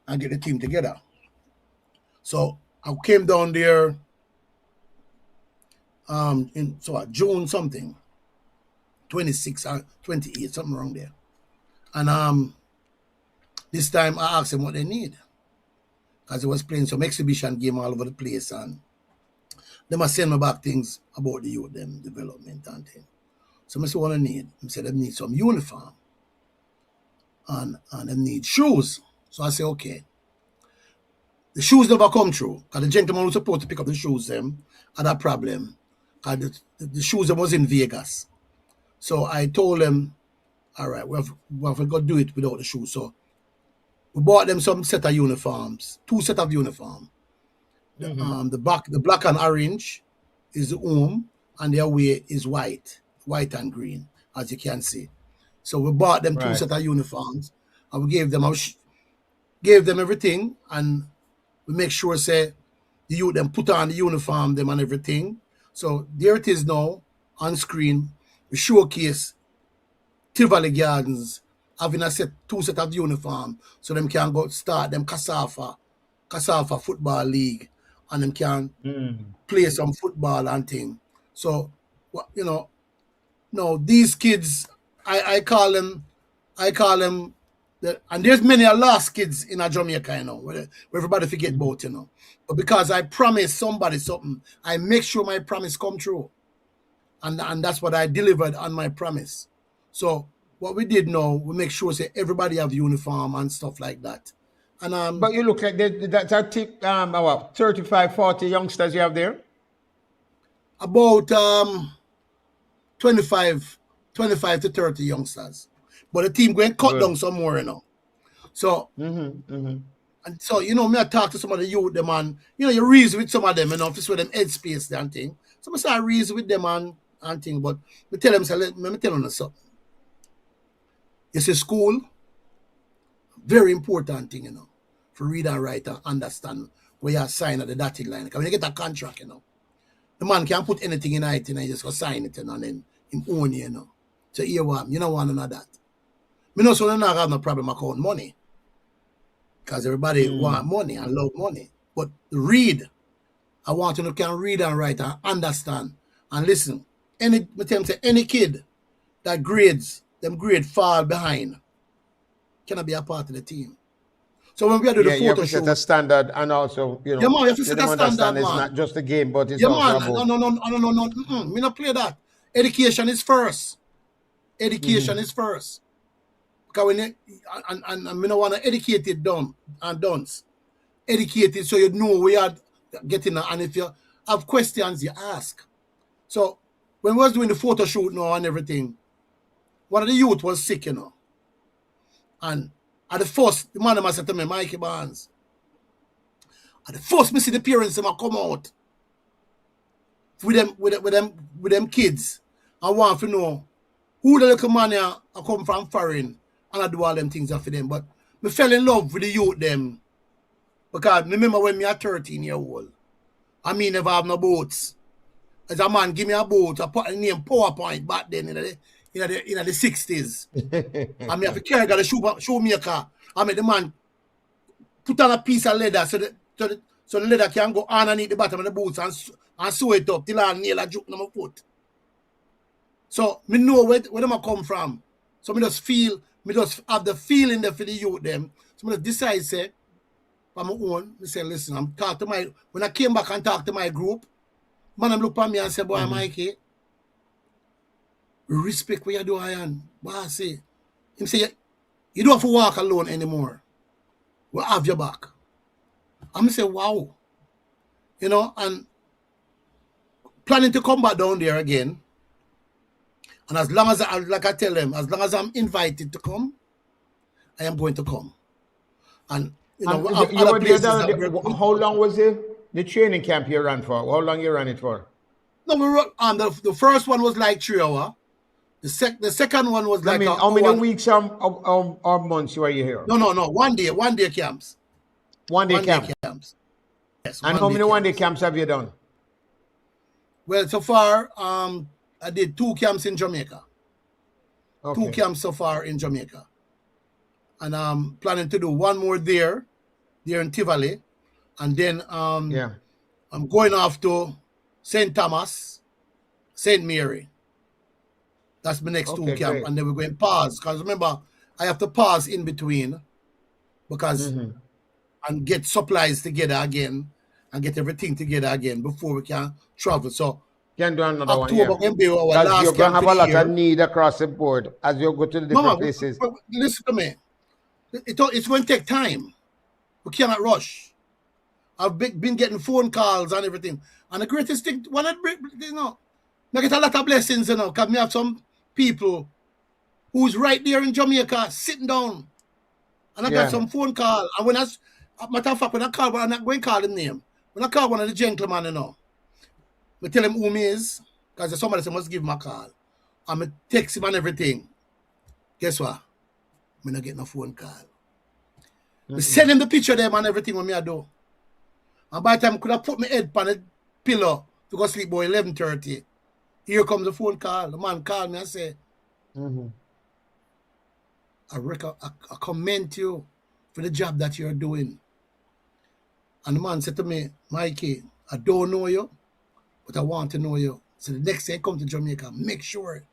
and get the team together. So I came down there in June something, 26 or 28, something wrong there. And this time I asked them what they need. Because they was playing some exhibition game all over the place, and they must send me back things about the youth, them development and things. So I said, what I need? I said, they need some uniform and they need shoes. So I said, okay. The shoes never come through because the gentleman who's supposed to pick up the shoes them had a problem. Because the shoes them was in Vegas. So I told them, all right, we have to go do it without the shoes. So we bought them some set of uniforms, 2 sets of uniform. The black and orange is the home, and the away is white and green, as you can see. So we bought them 2 sets of uniforms, and we gave them everything, and we make sure say the youth them put on the uniform them and everything. So there it is now on screen. We showcase Tivoli Gardens having 2 sets of uniform, so them can go start them Kasafa football league, and them can play some football and thing. So no, these kids, I call them, and there's many lost kids in Jamaica, where everybody forget about, But because I promised somebody something, I make sure my promise come true, and that's what I delivered on my promise. So what we did now, we make sure say everybody have uniform and stuff like that. And but you look like that's about 35, 40 youngsters you have there? About 25 to 30 youngsters. But the team going cut down some more, So and so, me I talk to some of the youth them, and you reason with some of them, just with them headspace and thing. So I say I reason with them and thing, but me tell them, let me tell them something. You see, school, very important thing, for read and write and understand where you sign at the dotted line. Because when you get a contract, the man can't put anything in it, and you just go sign it, and then him own you, So here what, you don't want to know that. Me know so I don't have no problem account money. Because everybody want money and love money. But read, I want to know can read and write and understand and listen. Any kid that grades fall behind cannot be a part of the team. So when we do the photo you have to shoot, set a standard, and also, man, you have to set a standard, man. It's not just a game, but it's man. also No. Me not play that. Education is first. Education is first. Because when and me not want to educate it done and dunce. Educate it so you know where you're getting, and if you have questions, you ask. So when we was doing the photo shoot now and everything, one of the youth was sick, And at the first, the man said to me, Mikey Barnes, at the first me see the parents them come out with them kids. I want to know who the little man here come from foreign, and I do all them things for them. But me fell in love with the youth them. Because remember when me a 13-year-old, I mean never have no boats. As a man give me a boat, I put the name PowerPoint back then in the 60s. I mean, if you carry got a shoemaker, I mean the man put on a piece of leather so the leather can go underneath the bottom of the boots and sew it up till I nail a joke on my foot. So me know where them come from. So me just have the feeling there for the youth them. So me just decide say, on my own, I say, listen, when I came back and talked to my group, man, them look at me and say, boy, Mikey, respect what you do, Ian. Boy, I say, him say, you don't have to walk alone anymore. we'll have your back. I'm say, wow. You know, and planning to come back down there again. And as long as, like I tell them, as long as I'm invited to come, I am going to come. And, you know, other places how long was the training camp you ran for? How long you ran it for? No, we run, the first one was like 3 hours. The second one was like how many weeks or months were you here? No. 1 day camps. 1 day camps. Yes. And how many 1 day camps have you done? Well, so far, I did 2 camps in Jamaica. Okay. 2 camps so far in Jamaica. And I'm planning to do 1 more there in Tivoli. And then I'm going off to St. Thomas, St. Mary. That's my next 2 camp. Great. And then we're going to pause. Because remember, I have to pause in between because and get supplies together again and get everything together again before we can travel. So can do another October one. Can be our last you're going to have a lot year. of need across the board as you go to the different places. Listen to me. It's going to take time. We cannot rush. I've been getting phone calls and everything. And the greatest thing, when I get a lot of blessings, because me have some people who's right there in Jamaica sitting down. And I got some phone call. And when matter of fact, when I call, I'm not going to call him name. When I call one of the gentlemen, I tell him who me is, because somebody must give him a call. I'm text him and everything. Guess what? I'm not getting a phone call. I send him the picture of them and everything when I do. And by the time I could have put my head on a pillow to go sleep by 11:30, here comes the phone call. The man called me and said, I commend you for the job that you're doing. And the man said to me, Mikey, I don't know you, but I want to know you. So the next day I come to Jamaica, make sure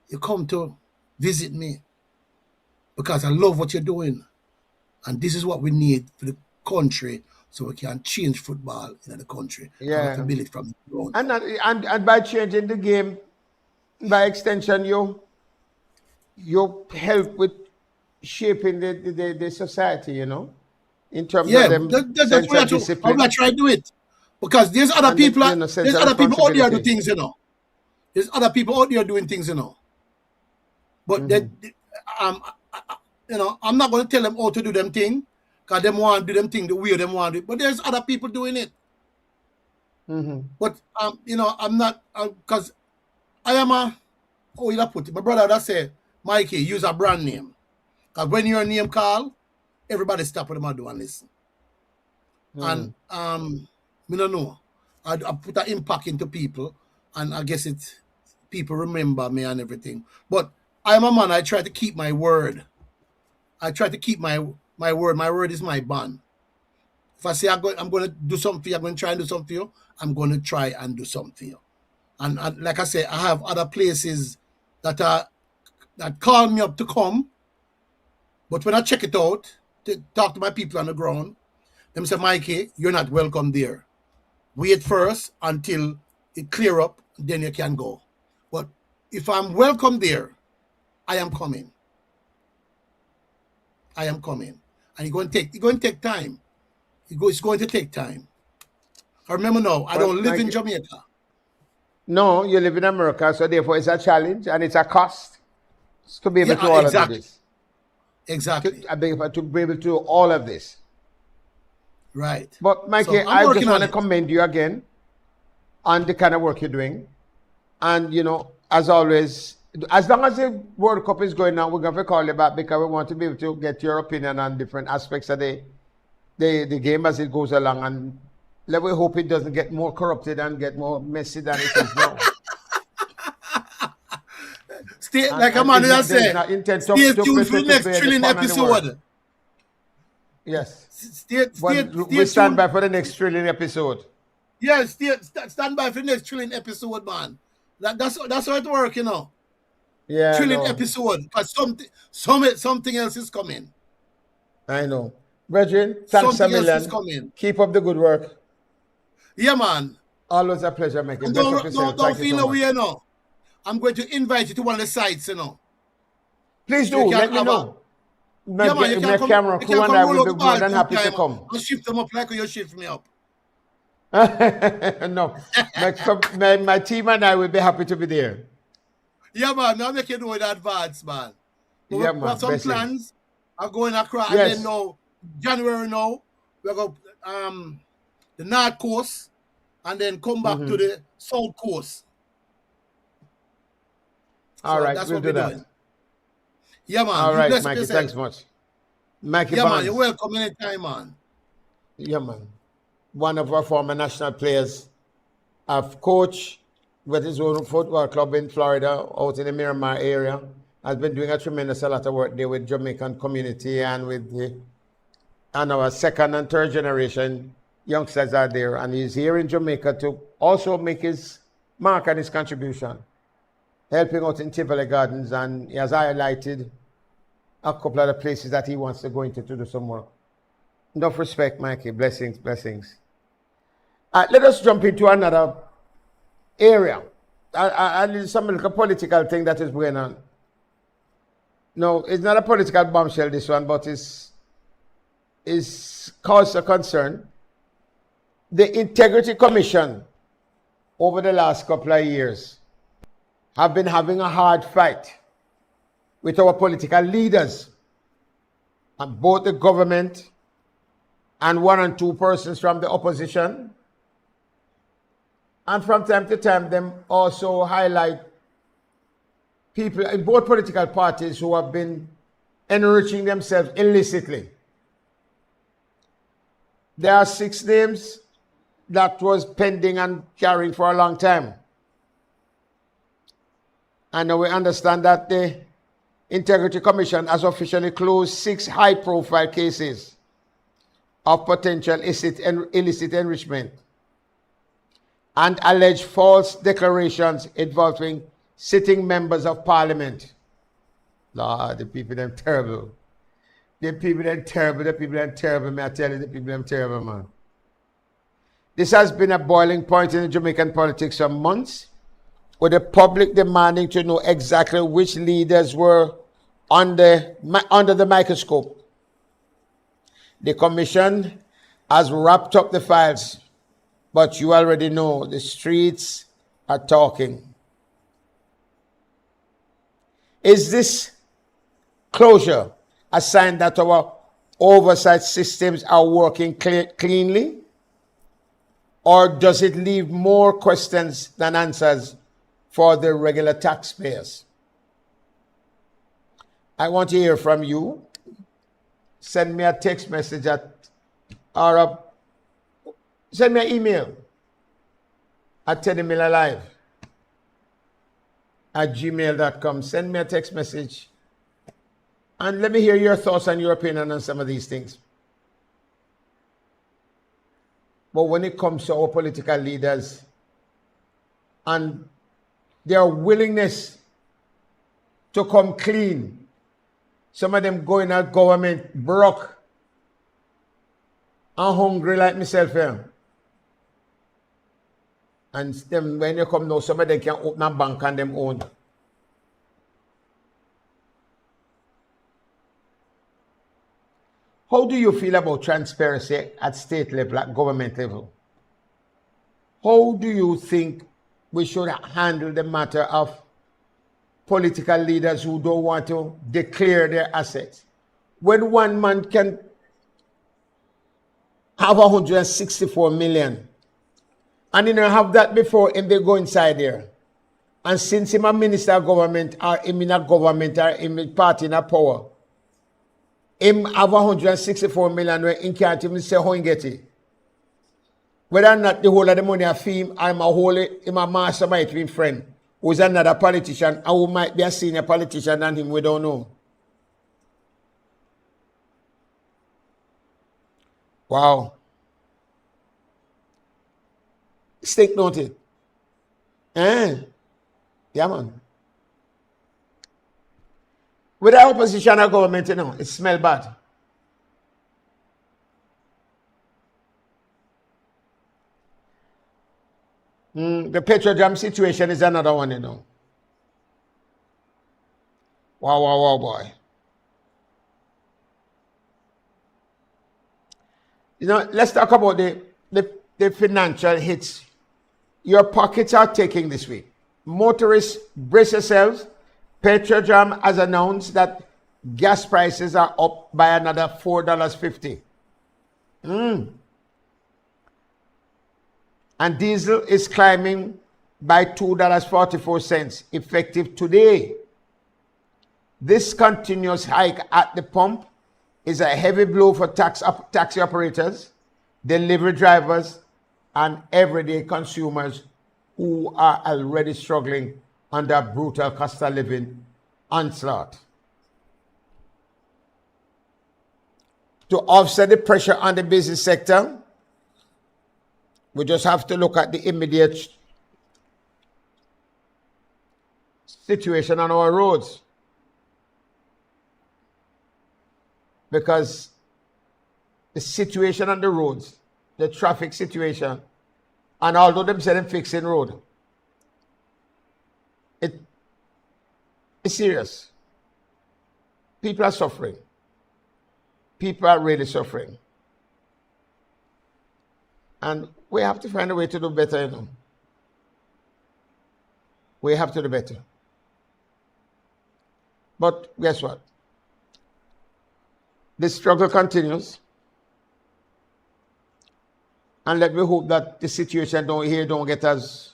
you come to visit me because I love what you're doing. And this is what we need for the country so we can change football in the country. Yeah. To build it from the ground. And by changing the game, by extension, you help with shaping the society, in terms of them that's what I'm not trying to do it. Because there's other people there's other people out there doing things, There's other people out there doing things, But I'm not going to tell them how to do them thing, because them want to do them thing the way them want to do it. But there's other people doing it. But I'm not, because I am my brother that said, Mikey, use a brand name. Because when your name call, everybody stop what them do and listen. And I don't know. I put an impact into people, and I guess people remember me and everything. But I'm a man, I try to keep my word. I try to keep my word. My word is my bond. If I say I'm going to do something for you, I'm going to try and do something for you, I'm going to try and do something for you. And like I say, I have other places that call me up to come. But when I check it out, to talk to my people on the ground, them say, Mikey, you're not welcome there. Wait first until it clear up, then you can go. But if I'm welcome there, I am coming. I am coming. And it's going to take time. It's going to take time. I remember now, I don't live in Jamaica. No, you live in America, so therefore it's a challenge and it's a cost to be able to all of this. Exactly. To be able to do all of this. Right. But Mikey, I just want to commend you again on the kind of work you're doing. And, as always, as long as the World Cup is going on, we're going to call you back because we want to be able to get your opinion on different aspects of the game as it goes along. And let me hope it doesn't get more corrupted and get more messy than it is now. Like a man just said, stay tuned for the next thrilling episode. Yes. We stand by for the next thrilling episode. Yes, stand by for the next thrilling episode, man. That's how it works, Yeah. Thrilling episode, because something else is coming. I know. Brethren, thanks a million. Keep up the good work. Yeah, man. Always a pleasure, making. Don't feel no way, I'm going to invite you to one of the sites, Please do. Let me know. Yeah, man, my camera you crew can and come I roll will out be the more ball than happy to time come. and shift them up like you shift me up. No, my team and I will be happy to be there. Yeah, man, now make you know in advance, man. But Yeah, we have man, some blessings. plans. I'm going across, and then Yes. now, January now, we're going the North Coast, and then come back to the South Coast. All So right, that's we'll what do we're that. doing. Yeah, man. All You right, bless Mikey, yourself. thanks much. Mikey Yeah, man. You're Barnes. welcome anytime, man. Yeah, man. One of our former national players. I've coached with his own football club in Florida, out in the Miramar area. Has been doing a tremendous lot of work there with Jamaican community and with our second and third generation youngsters are there. And he's here in Jamaica to also make his mark and his contribution, helping out in Tivoli Gardens. And he has highlighted a couple of the places that he wants to go into to do some work. Enough respect, Mikey. Blessings, blessings. Let us jump into another area. And some little political thing that is going on. No, it's not a political bombshell, this one, but it's cause a concern. The Integrity Commission over the last couple of years have been having a hard fight with our political leaders and both the government and one and two persons from the opposition. And from time to time, them also highlight people in both political parties who have been enriching themselves illicitly. There are 6 names that was pending and carrying for a long time. And we understand that the Integrity Commission has officially closed 6 high-profile cases of potential illicit enrichment and alleged false declarations involving sitting members of parliament. Lord, the people them terrible. The people them terrible, may I tell you, the people them terrible, man. This has been a boiling point in the Jamaican politics for months, with the public demanding to know exactly which leaders were under the microscope. The commission has wrapped up the files, but you already know the streets are talking. Is this closure a sign that our oversight systems are working cleanly? Or does it leave more questions than answers for the regular taxpayers? I want to hear from you. Send me a text message or send me an email at Tenny Miller Live at gmail.com. Send me a text message and let me hear your thoughts and your opinion on some of these things. But when it comes to our political leaders and their willingness to come clean, some of them going out government broke and hungry like myself here. And them, when you come now, some of them can open a bank on them own. How do you feel about transparency at state level, at government level? How do you think we should handle the matter of political leaders who don't want to declare their assets? When one man can have 164 million, and he don't have that before him, they go inside there. And since him a minister of government, or him in a government, or him a party in a power, him have 164 million where he can't even say how he get it. Whether or not the whole of the money are him, I'm a mastermind between friend who's another politician and who might be a senior politician than him, we don't know. Wow. Stick noted. Yeah, man. With the opposition or government, you know, it smells bad. The Petrojam situation is another one, you know. Wow, boy. You know, let's talk about the financial hits your pockets are taking this week. Motorists, brace yourselves. Petrojam has announced that gas prices are up by another $4.50. And diesel is climbing by $2.44 effective today. This continuous hike at the pump is a heavy blow for taxi operators, delivery drivers, and everyday consumers who are already struggling under brutal cost of living onslaught. To offset the pressure on the business sector, we just have to look at the immediate situation on our roads. Because the situation on the roads, the traffic situation, and although them say them fixing road, it's serious. People are suffering. People are really suffering. And we have to find a way to do better, you know. We have to do better. But guess what? The struggle continues. And let me hope that the situation don't get as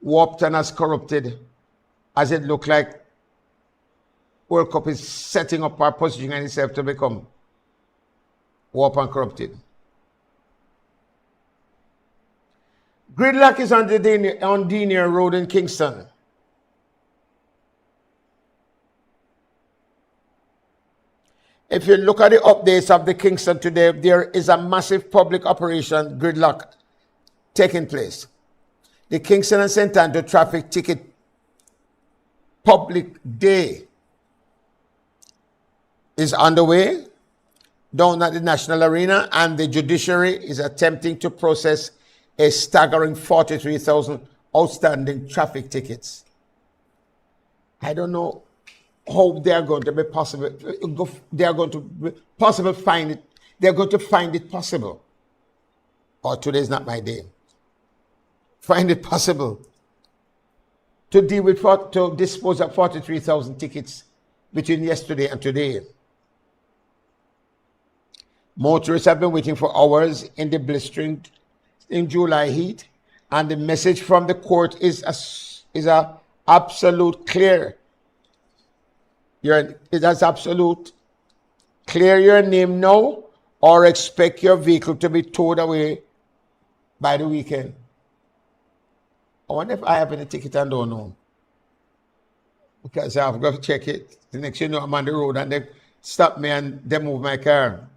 warped and as corrupted as it looked like World Cup is setting up our position and itself to become warped and corrupted. Gridlock is on Denier Road in Kingston. If you look at the updates of the Kingston today, there is a massive public operation gridlock taking place. The Kingston and St. Andrew Traffic Ticket Public Day is underway down at the National Arena, and the judiciary is attempting to process a staggering 43,000 outstanding traffic tickets. I don't know how they are going to be possible. They are going to be possible find it. They are going to find it possible. Or today is not my day. Find it possible to dispose of 43,000 tickets between yesterday and today. Motorists have been waiting for hours in the blistering in July heat, and the message from the court is a absolute clear. It is absolute clear your name now or expect your vehicle to be towed away by the weekend. I wonder if I have any ticket and don't know. Because I've got to check it. The next you know I'm on the road and they stop me and they move my car.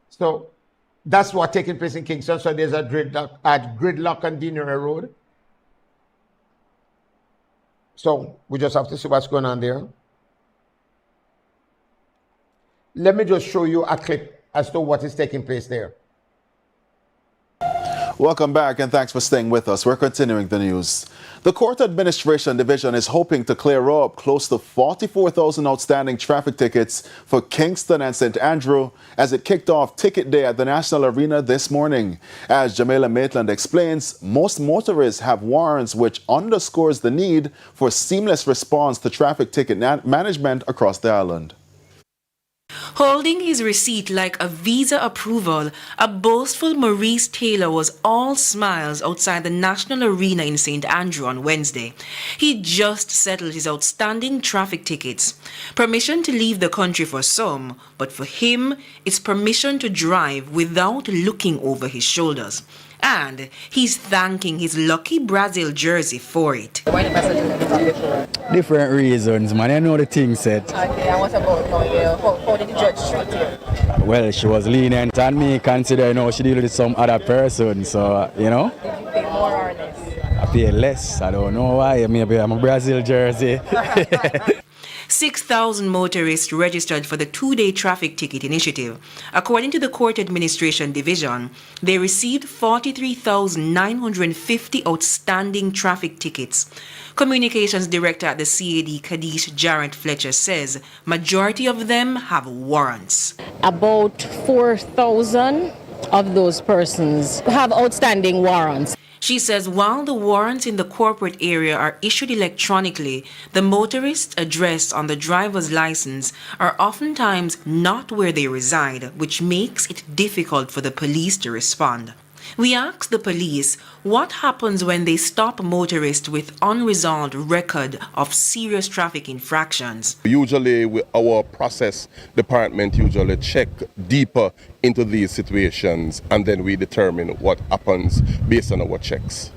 So that's what's taking place in Kingston. So there's a gridlock on Denier Road. So we just have to see what's going on there. Let me just show you a clip as to what is taking place there. Welcome back and thanks for staying with us. We're continuing the news. The Court Administration Division is hoping to clear up close to 44,000 outstanding traffic tickets for Kingston and St. Andrew as it kicked off Ticket Day at the National Arena this morning. As Jamila Maitland explains, most motorists have warrants, which underscores the need for seamless response to traffic ticket management across the island. Holding his receipt like a visa approval, a boastful Maurice Taylor was all smiles outside the National Arena in St. Andrew on Wednesday. He just settled his outstanding traffic tickets. Permission to leave the country for some, but for him, it's permission to drive without looking over his shoulders. And he's thanking his lucky Brazil jersey for it. Different reasons, man. I know the thing said. Okay, and what about now? How did the judge treat you? Well, she was lenient on me, considering she deal with some other person, so, you know. Did you pay more or less? I pay less. I don't know why. Maybe I'm a Brazil jersey. 6,000 motorists registered for the two-day traffic ticket initiative. According to the Court Administration Division, they received 43,950 outstanding traffic tickets. Communications Director at the CAD, Kadish Jarrett Fletcher, says majority of them have warrants. About 4,000 of those persons have outstanding warrants. She says while the warrants in the corporate area are issued electronically, the motorist's address on the driver's license are oftentimes not where they reside, which makes it difficult for the police to respond. We asked the police what happens when they stop motorists with unresolved record of serious traffic infractions. Usually our process department usually check deeper into these situations and then we determine what happens based on our checks.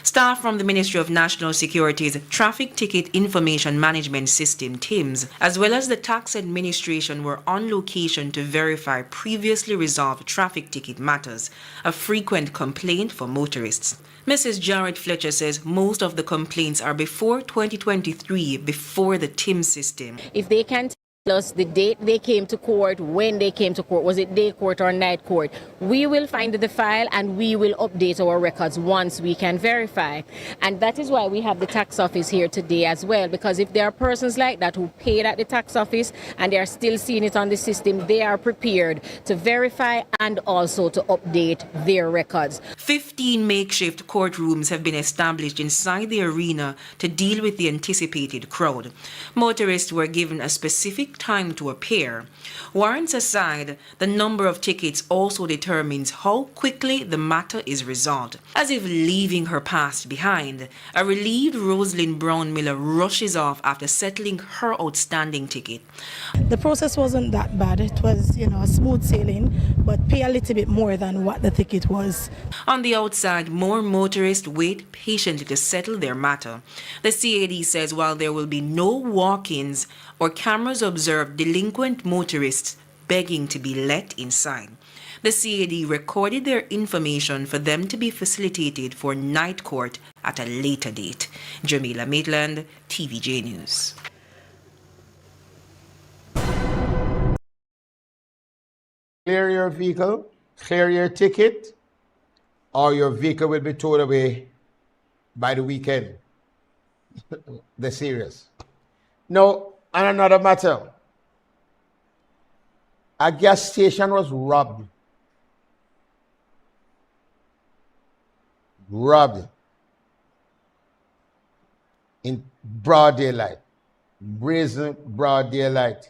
Staff from the Ministry of National Security's Traffic Ticket Information Management System, TIMS, as well as the Tax Administration were on location to verify previously resolved traffic ticket matters, a frequent complaint for motorists. Mrs. Jarrett Fletcher says most of the complaints are before 2023, before the TIMS system. If they can tell us the date they came to court, when they came to court, was it day court or night court, we will find the file and we will update our records once we can verify. And that is why we have the tax office here today as well, because if there are persons like that who paid at the tax office and they are still seeing it on the system, they are prepared to verify and also to update their records. 15 makeshift courtrooms have been established inside the arena to deal with the anticipated crowd. Motorists were given a specific time to appear. Warrants aside, the number of tickets also determines how quickly the matter is resolved. As if leaving her past behind, a relieved Rosalind Brown Miller rushes off after settling her outstanding ticket. The process wasn't that bad. It was, smooth sailing, but pay a little bit more than what the ticket was. On the outside, more motorists wait patiently to settle their matter. The CAD says while there will be no walk-ins or cameras observe delinquent motorists begging to be let inside. The CAD recorded their information for them to be facilitated for night court at a later date. Jamila Maitland, TVJ News. Clear your vehicle, clear your ticket, or your vehicle will be towed away by the weekend. They're serious. Now, on another matter, a gas station was robbed. Robbed in broad daylight. Brazen broad daylight.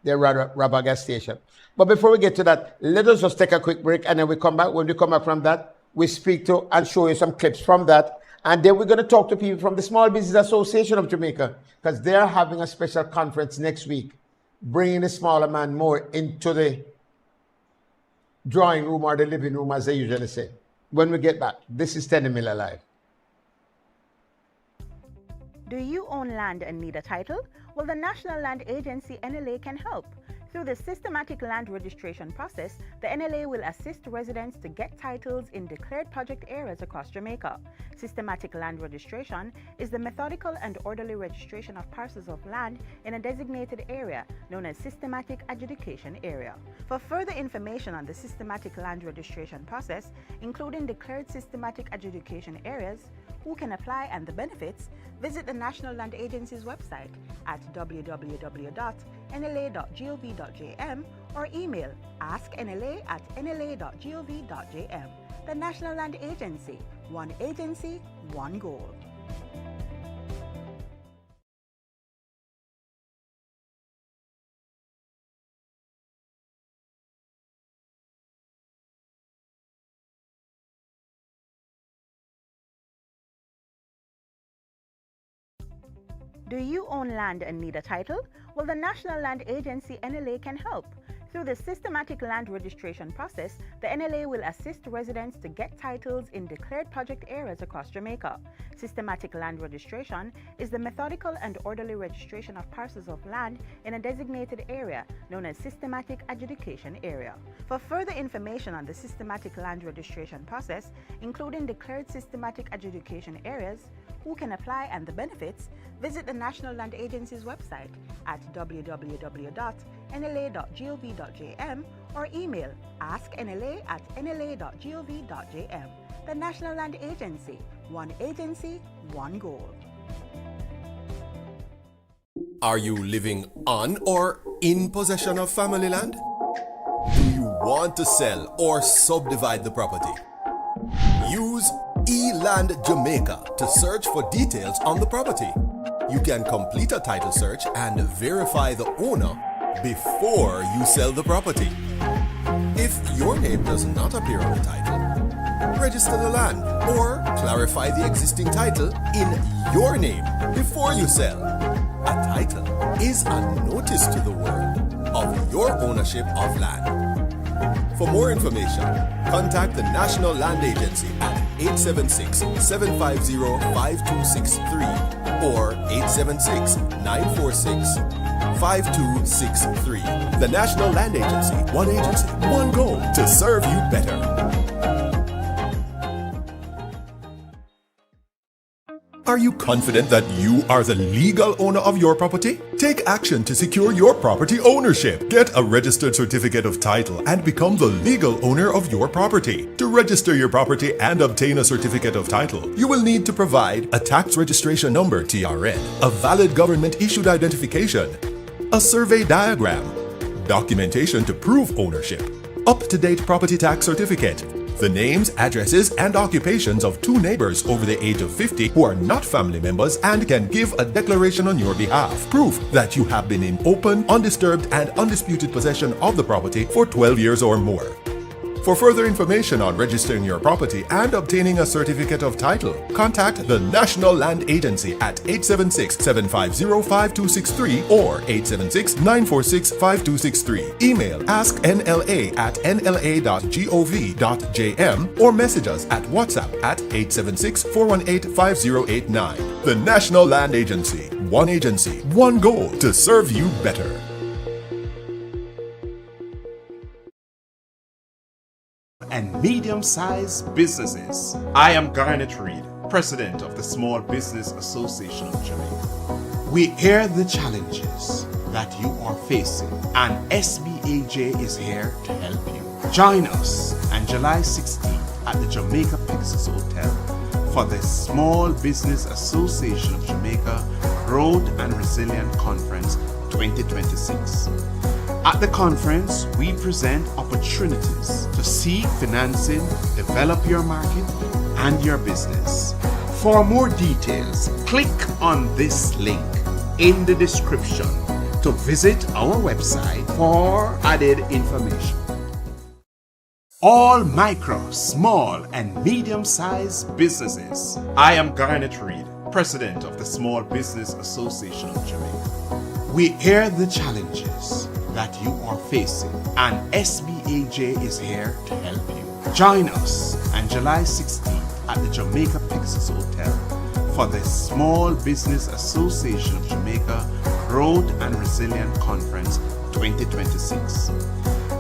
They rob a gas station. But before we get to that, let us just take a quick break and then we come back. When we come back from that, we speak to and show you some clips from that. And then we're going to talk to people from the Small Business Association of Jamaica because they're having a special conference next week, bringing the smaller man more into the drawing room or the living room, as they usually say. When we get back, this is Tenny Miller Live. Do you own land and need a title? Well, the National Land Agency, NLA, can help. Through the systematic land registration process, the NLA will assist residents to get titles in declared project areas across Jamaica. Systematic land registration is the methodical and orderly registration of parcels of land in a designated area known as systematic adjudication area. For further information on the systematic land registration process, including declared systematic adjudication areas, who can apply and the benefits, visit the National Land Agency's website at www.nla.gov.jm or email asknla@nla.gov.jm. The National Land Agency, one agency, one goal. Do you own land and need a title? Well, the National Land Agency, NLA, can help. Through the systematic land registration process, the NLA will assist residents to get titles in declared project areas across Jamaica. Systematic land registration is the methodical and orderly registration of parcels of land in a designated area known as systematic adjudication area. For further information on the systematic land registration process, including declared systematic adjudication areas, who can apply and the benefits, visit the National Land Agency's website at www.nla.gov.jm or email asknla@nla.gov.jm. The National Land Agency, one goal. Are you living on or in possession of family land? Do you want to sell or subdivide the property? Use eLand Jamaica to search for details on the property. You can complete a title search and verify the owner before you sell the property. If your name does not appear on the title, register the land or clarify the existing title in your name before you sell. A title is a notice to the world of your ownership of land. For more information, contact the National Land Agency at 876-750-5263 or 876-946-5263. The National Land Agency, one goal to serve you better. Are you confident that you are the legal owner of your property? Take action to secure your property ownership. Get a registered certificate of title and become the legal owner of your property. To register your property and obtain a certificate of title, you will need to provide a tax registration number (TRN), a valid government issued identification, a survey diagram, documentation to prove ownership, up-to-date property tax certificate, the names, addresses, and occupations of 2 neighbors over the age of 50 who are not family members and can give a declaration on your behalf. Proof that you have been in open, undisturbed, and undisputed possession of the property for 12 years or more. For further information on registering your property and obtaining a certificate of title, contact the National Land Agency at 876-750-5263 or 876-946-5263. Email asknla@nla.gov.jm or message us at WhatsApp at 876-418-5089. The National Land Agency, one goal to serve you better. And medium-sized businesses. I am Garnet Reed, President of the Small Business Association of Jamaica. We hear the challenges that you are facing, and SBAJ is here to help you. Join us on July 16th at the Jamaica Pixels Hotel for the Small Business Association of Jamaica Growth and Resilient Conference 2026. At the conference, we present opportunities to seek financing, develop your market, and your business. For more details, click on this link in the description to visit our website for added information. All micro, small, and medium-sized businesses. I am Garnet Reed, President of the Small Business Association of Jamaica. We hear the challenges that you are facing, and SBAJ is here to help you. Join us on July 16th at the Jamaica Pixels Hotel for the Small Business Association of Jamaica Growth and Resilient Conference 2026.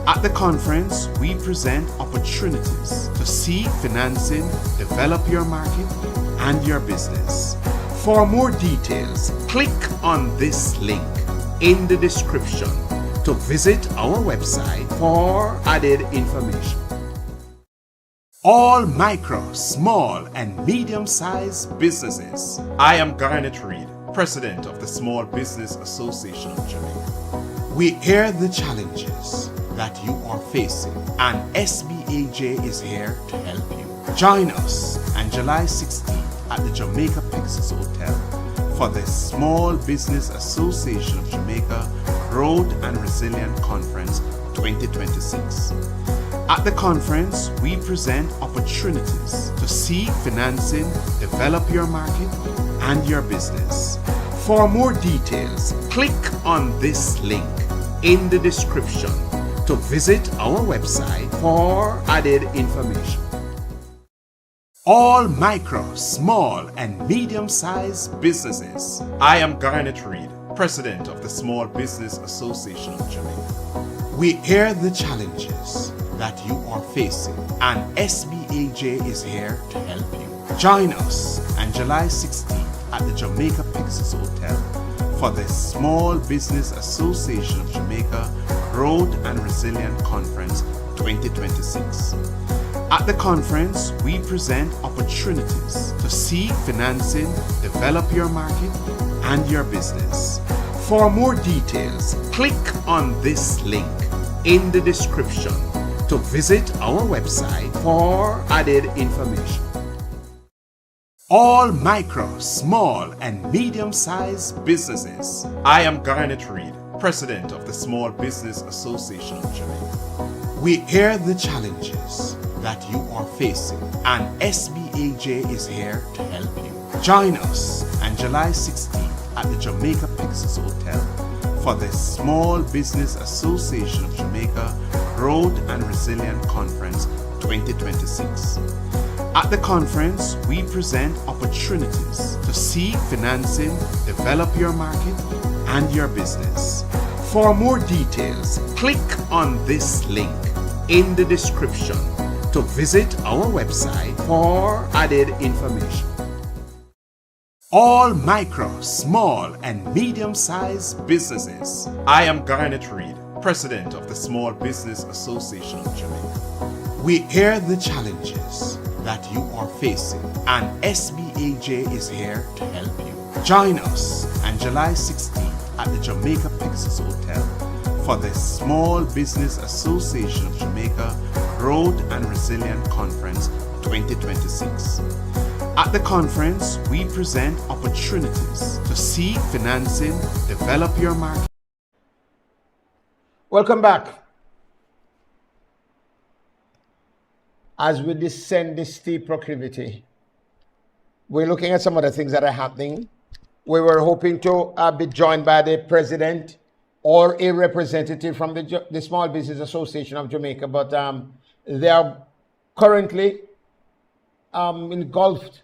At the conference, we present opportunities to seek financing, develop your market, and your business. For more details, click on this link in the description to visit our website for added information. All micro, small, and medium-sized businesses. I am Garnet Reed, President of the Small Business Association of Jamaica. We hear the challenges that you are facing, and SBAJ is here to help you. Join us on July 16th at the Jamaica Pixels Hotel for the Small Business Association of Jamaica Growth and Resilient Conference 2026. At the conference, we present opportunities to seek financing, develop your market, and your business. For more details, click on this link in the description to visit our website for added information. All micro, small, and medium-sized businesses. I am Garnet Reed, President of the Small Business Association of Jamaica. We hear the challenges that you are facing, and SBAJ is here to help you. Join us on July 16th at the Jamaica Pixels Hotel for the Small Business Association of Jamaica Growth and Resilient Conference 2026. At the conference, we present opportunities to seek financing, develop your market and your business. For more details, click on this link in the description to visit our website for added information. All micro, small, and medium-sized businesses. I am Garnet Reed, President of the Small Business Association of Jamaica. We hear the challenges that you are facing, and SBAJ is here to help you. Join us on July 16th at the Jamaica Pixels Hotel for the Small Business Association of Jamaica Growth and Resilient Conference 2026. At the conference, we present opportunities to seek financing, develop your market and your business. For more details, click on this link in the description to visit our website for added information. All micro, small, and medium-sized businesses. I am Garnet Reed, President of the Small Business Association of Jamaica. We hear the challenges that you are facing, and SBAJ is here to help you. Join us on July 16th at the Jamaica Pixels Hotel for the Small Business Association of Jamaica Growth and Resilient Conference 2026. At the conference, we present opportunities to seek financing, develop your market. Welcome back. As we descend this steep proclivity, we're looking at some of the things that are happening. We were hoping to be joined by the president or a representative from the Small Business Association of Jamaica, but they are currently engulfed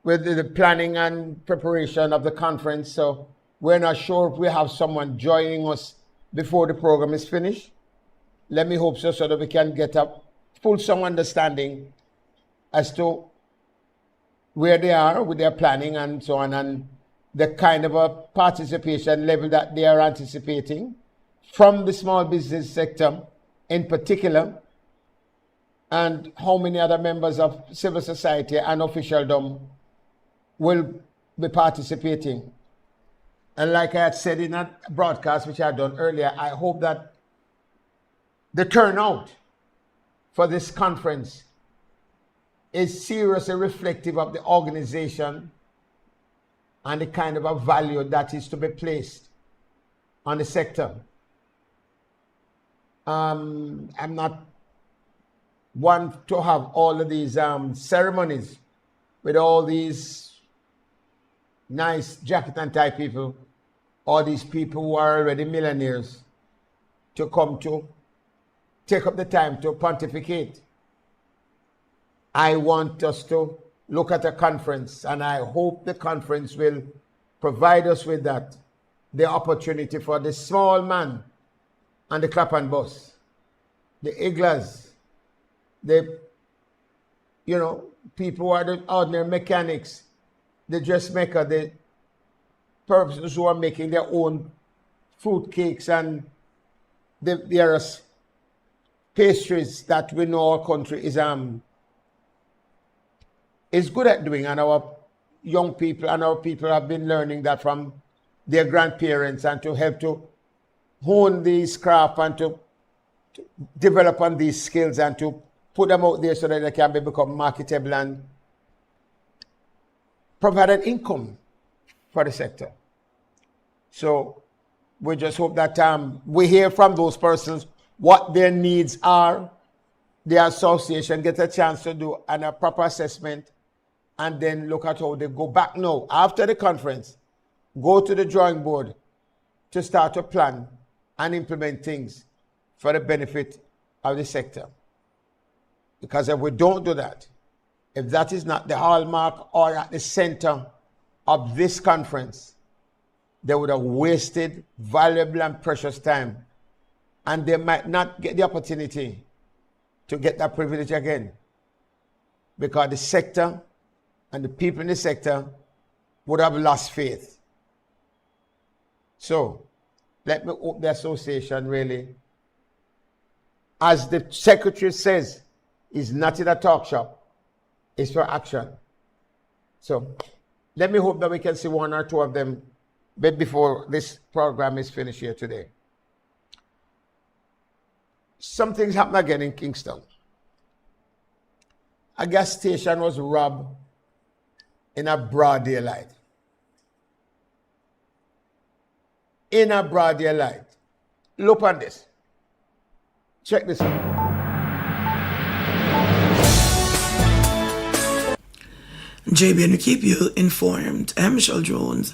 with the planning and preparation of the conference. So we're not sure if we have someone joining us before the program is finished. Let me hope so that we can get a fulsome understanding as to where they are with their planning and so on, and the kind of a participation level that they are anticipating from the small business sector in particular, and how many other members of civil society and officialdom will be participating. And like I had said in a broadcast which I had done earlier, I hope that the turnout for this conference is seriously reflective of the organization and the kind of a value that is to be placed on the sector. I'm not one to have all of these ceremonies with all these nice jacket and tie people, all these people who are already millionaires, to come to take up the time to pontificate. I want us to look at a conference, and I hope the conference will provide us with that, the opportunity for the small man and the clap and bus, the igglers, the people who are the ordinary mechanics, the dressmaker, the persons who are making their own fruit cakes and the various pastries that we know our country is good at doing, and our young people and our people have been learning that from their grandparents, and to help to hone these craft and to develop on these skills and to put them out there so that they can become marketable and provide an income for the sector. So we just hope that we hear from those persons what their needs are. The association gets a chance to do a proper assessment, and then look at how they go back now after the conference, go to the drawing board to start to plan and implement things for the benefit of the sector. Because if we don't do that, if that is not the hallmark or at the center of this conference, they would have wasted valuable and precious time, and they might not get the opportunity to get that privilege again, because the sector and the people in the sector would have lost faith. So let me hope the association really, as the secretary says, is not in a talk shop, it's for action. So let me hope that we can see one or two of them before this program is finished here today. Something's happened again in Kingston. A gas station was robbed in a broad daylight. In a broad daylight. Look on this. Check this out. JBN will keep you informed. I'm Michelle Jones.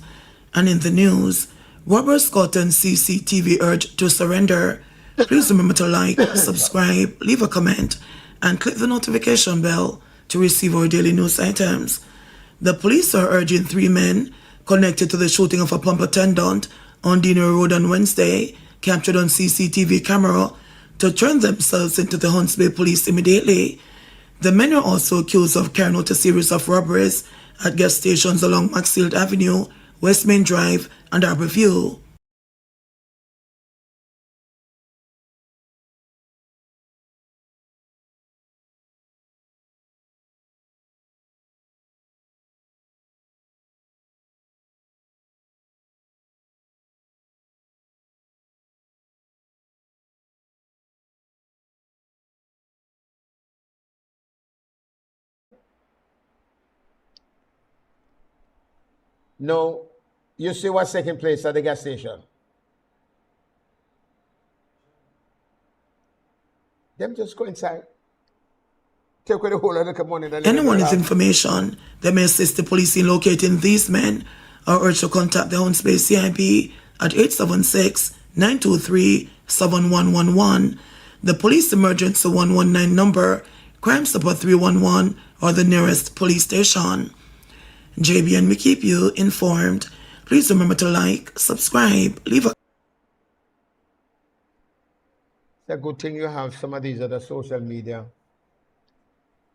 And in the news, Robert Scott and CCTV urged to surrender. Please remember to like, subscribe, leave a comment, and click the notification bell to receive our daily news items. The police are urging 3 men connected to the shooting of a pump attendant on Dino Road on Wednesday, captured on CCTV camera, to turn themselves into the Hunts Bay police immediately. The men are also accused of carrying out a series of robberies at gas stations along Maxfield Avenue, West Main Drive, and Arborview. No, you see what's taking place at the gas station. Them just go inside. Take away the whole of the money. Anyone with information that may assist the police in locating these men are urged to contact the Hunts Bay CIP at 876-923-7111, the police emergency 119 number, Crime Support 311, or the nearest police station. JBN will keep you informed. Please remember to like, subscribe, leave a... It's a good thing you have some of these other social media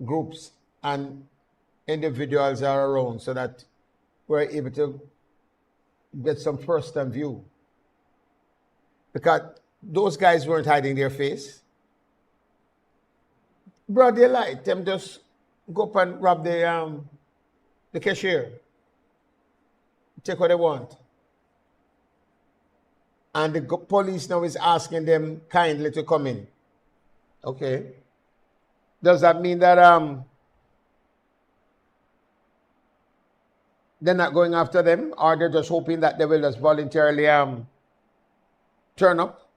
groups and individuals are around so that we're able to get some first-hand view. Because those guys weren't hiding their face. Broad daylight, them just go up and rob the cashier. Take what they want. And the police now is asking them kindly to come in. Okay. Does that mean that they're not going after them, or they're just hoping that they will just voluntarily turn up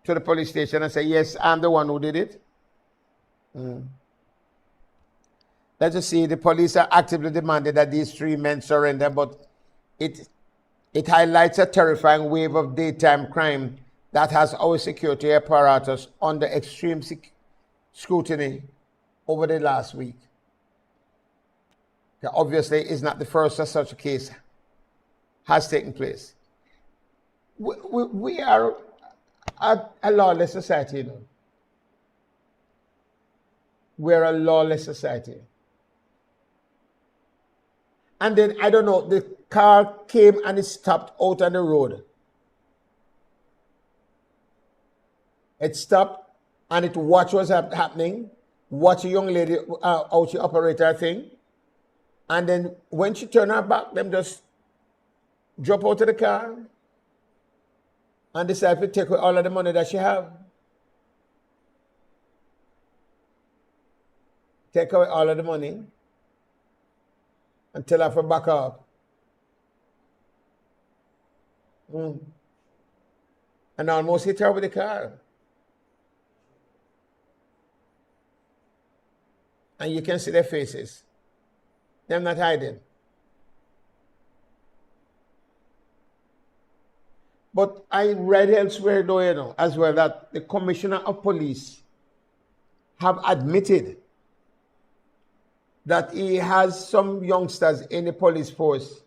to the police station and say, yes, I'm the one who did it? Let's just see, the police are actively demanding that these 3 men surrender, but it highlights a terrifying wave of daytime crime that has our security apparatus under extreme scrutiny over the last week. Obviously, it's not the first that such a case has taken place. We are a lawless society, you know. We're a lawless society. And then, I don't know, the car came and it stopped out on the road. It stopped and it watched what's happening, watched a young lady out she operate her thing. And then when she turned her back, them just drop out of the car and decide to take away all of the money that she have. Take away all of the money and tell her to back up. And almost hit her with the car. And you can see their faces. They're not hiding. But I read elsewhere, though, as well, that the Commissioner of Police have admitted that he has some youngsters in the police force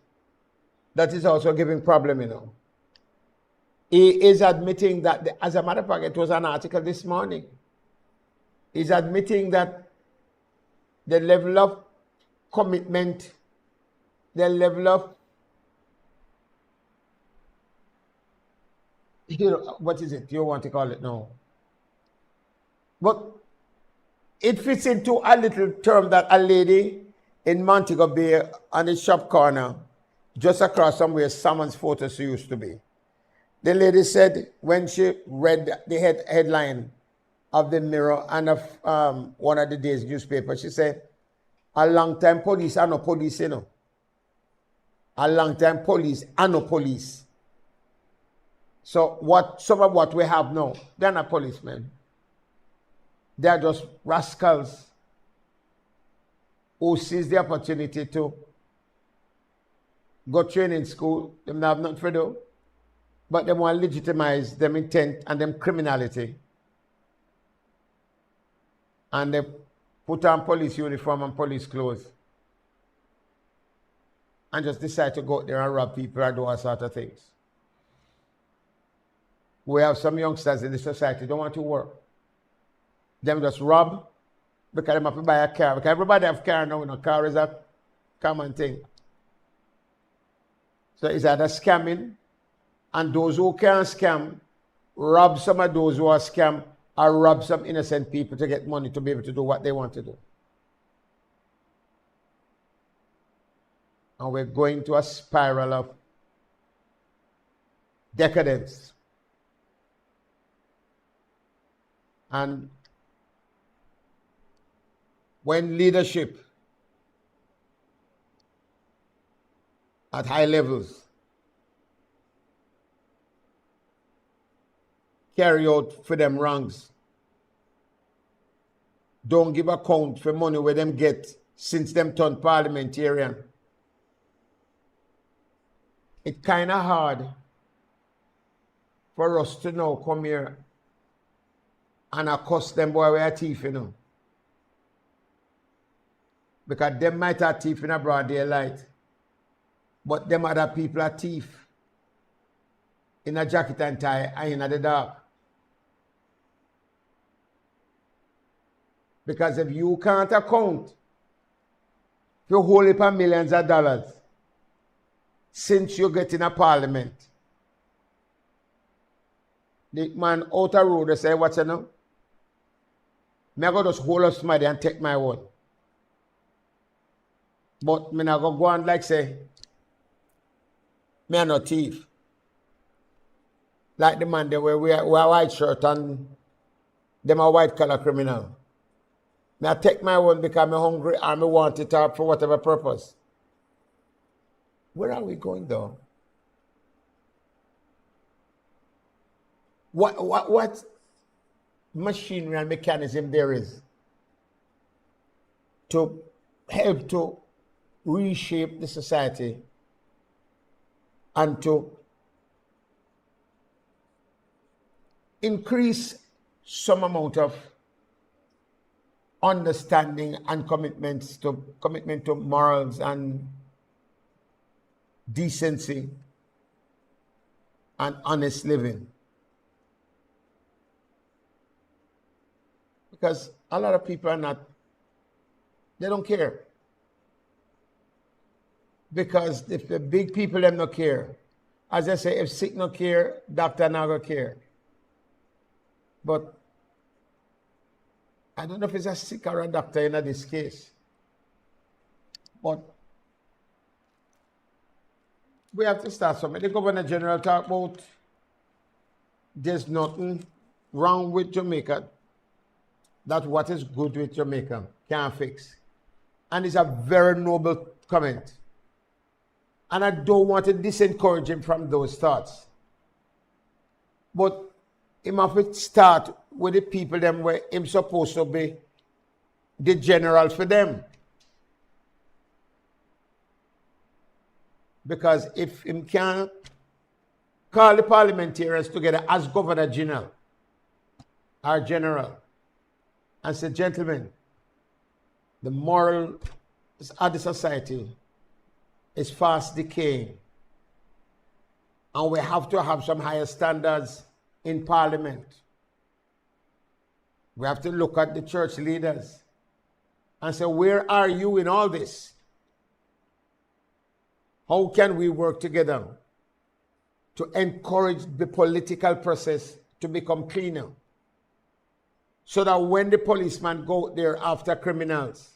that is also giving problem, He is admitting that, as a matter of fact, it was an article this morning. He's admitting that the level of commitment, the level of, what is it you want to call it now? But it fits into a little term that a lady in Montego Bay on the shop corner, just across from where someone's photos used to be. The lady said when she read the headline of the Mirror and of one of the day's newspaper, she said, a long time police are no police, A long time police are no police. So some of what we have now, they're not policemen. They're just rascals who seize the opportunity to go training school. They have nothing to do, but they want to legitimize them intent and them criminality. And they put on police uniform and police clothes and just decide to go out there and rob people and do all sorts of things. We have some youngsters in the society don't want to work. Them just rob because they have to buy a car. Because everybody have a car now, car is a common thing. So it's either scamming, and those who can't scam, rob some of those who are scam, or rob some innocent people to get money to be able to do what they want to do. And we're going to a spiral of decadence. And when leadership at high levels carry out for them wrongs, don't give account for money where them get since them turned parliamentarian, it's kind of hard for us to now come here and accost them boy we are thief, Because them might have thief in a broad daylight, but them other people are thief in a jacket and tie and in the dark. Because if you can't account for a whole heap of millions of dollars since you get in a parliament, the man out the road, they say, what's it now? Me I go just hold up somebody and take my word. But me not go on like say, me are not thief. Like the man they wear white shirt and them a white collar criminal. Me I take my one because I'm hungry and I want it up for whatever purpose. Where are we going though? What machinery and mechanism there is to help to reshape the society and to increase some amount of understanding and commitment to morals and decency and honest living. Because a lot of people they don't care. Because if the big people them not care, as I say, if sick not care, doctor not gonna care. But I don't know if it's a sick or a doctor in this case. But we have to start somewhere. The Governor General talk about there's nothing wrong with Jamaica that what is good with Jamaica can't fix. And it's a very noble comment. And I don't want to disencourage him from those thoughts. But he must start with the people them where him supposed to be the general for them. Because if him can't called the parliamentarians together as Governor General, our general, and said, gentlemen, the moral of the society is fast decaying. And we have to have some higher standards in Parliament. We have to look at the church leaders and say, where are you in all this? How can we work together to encourage the political process to become cleaner? So that when the policeman go there after criminals,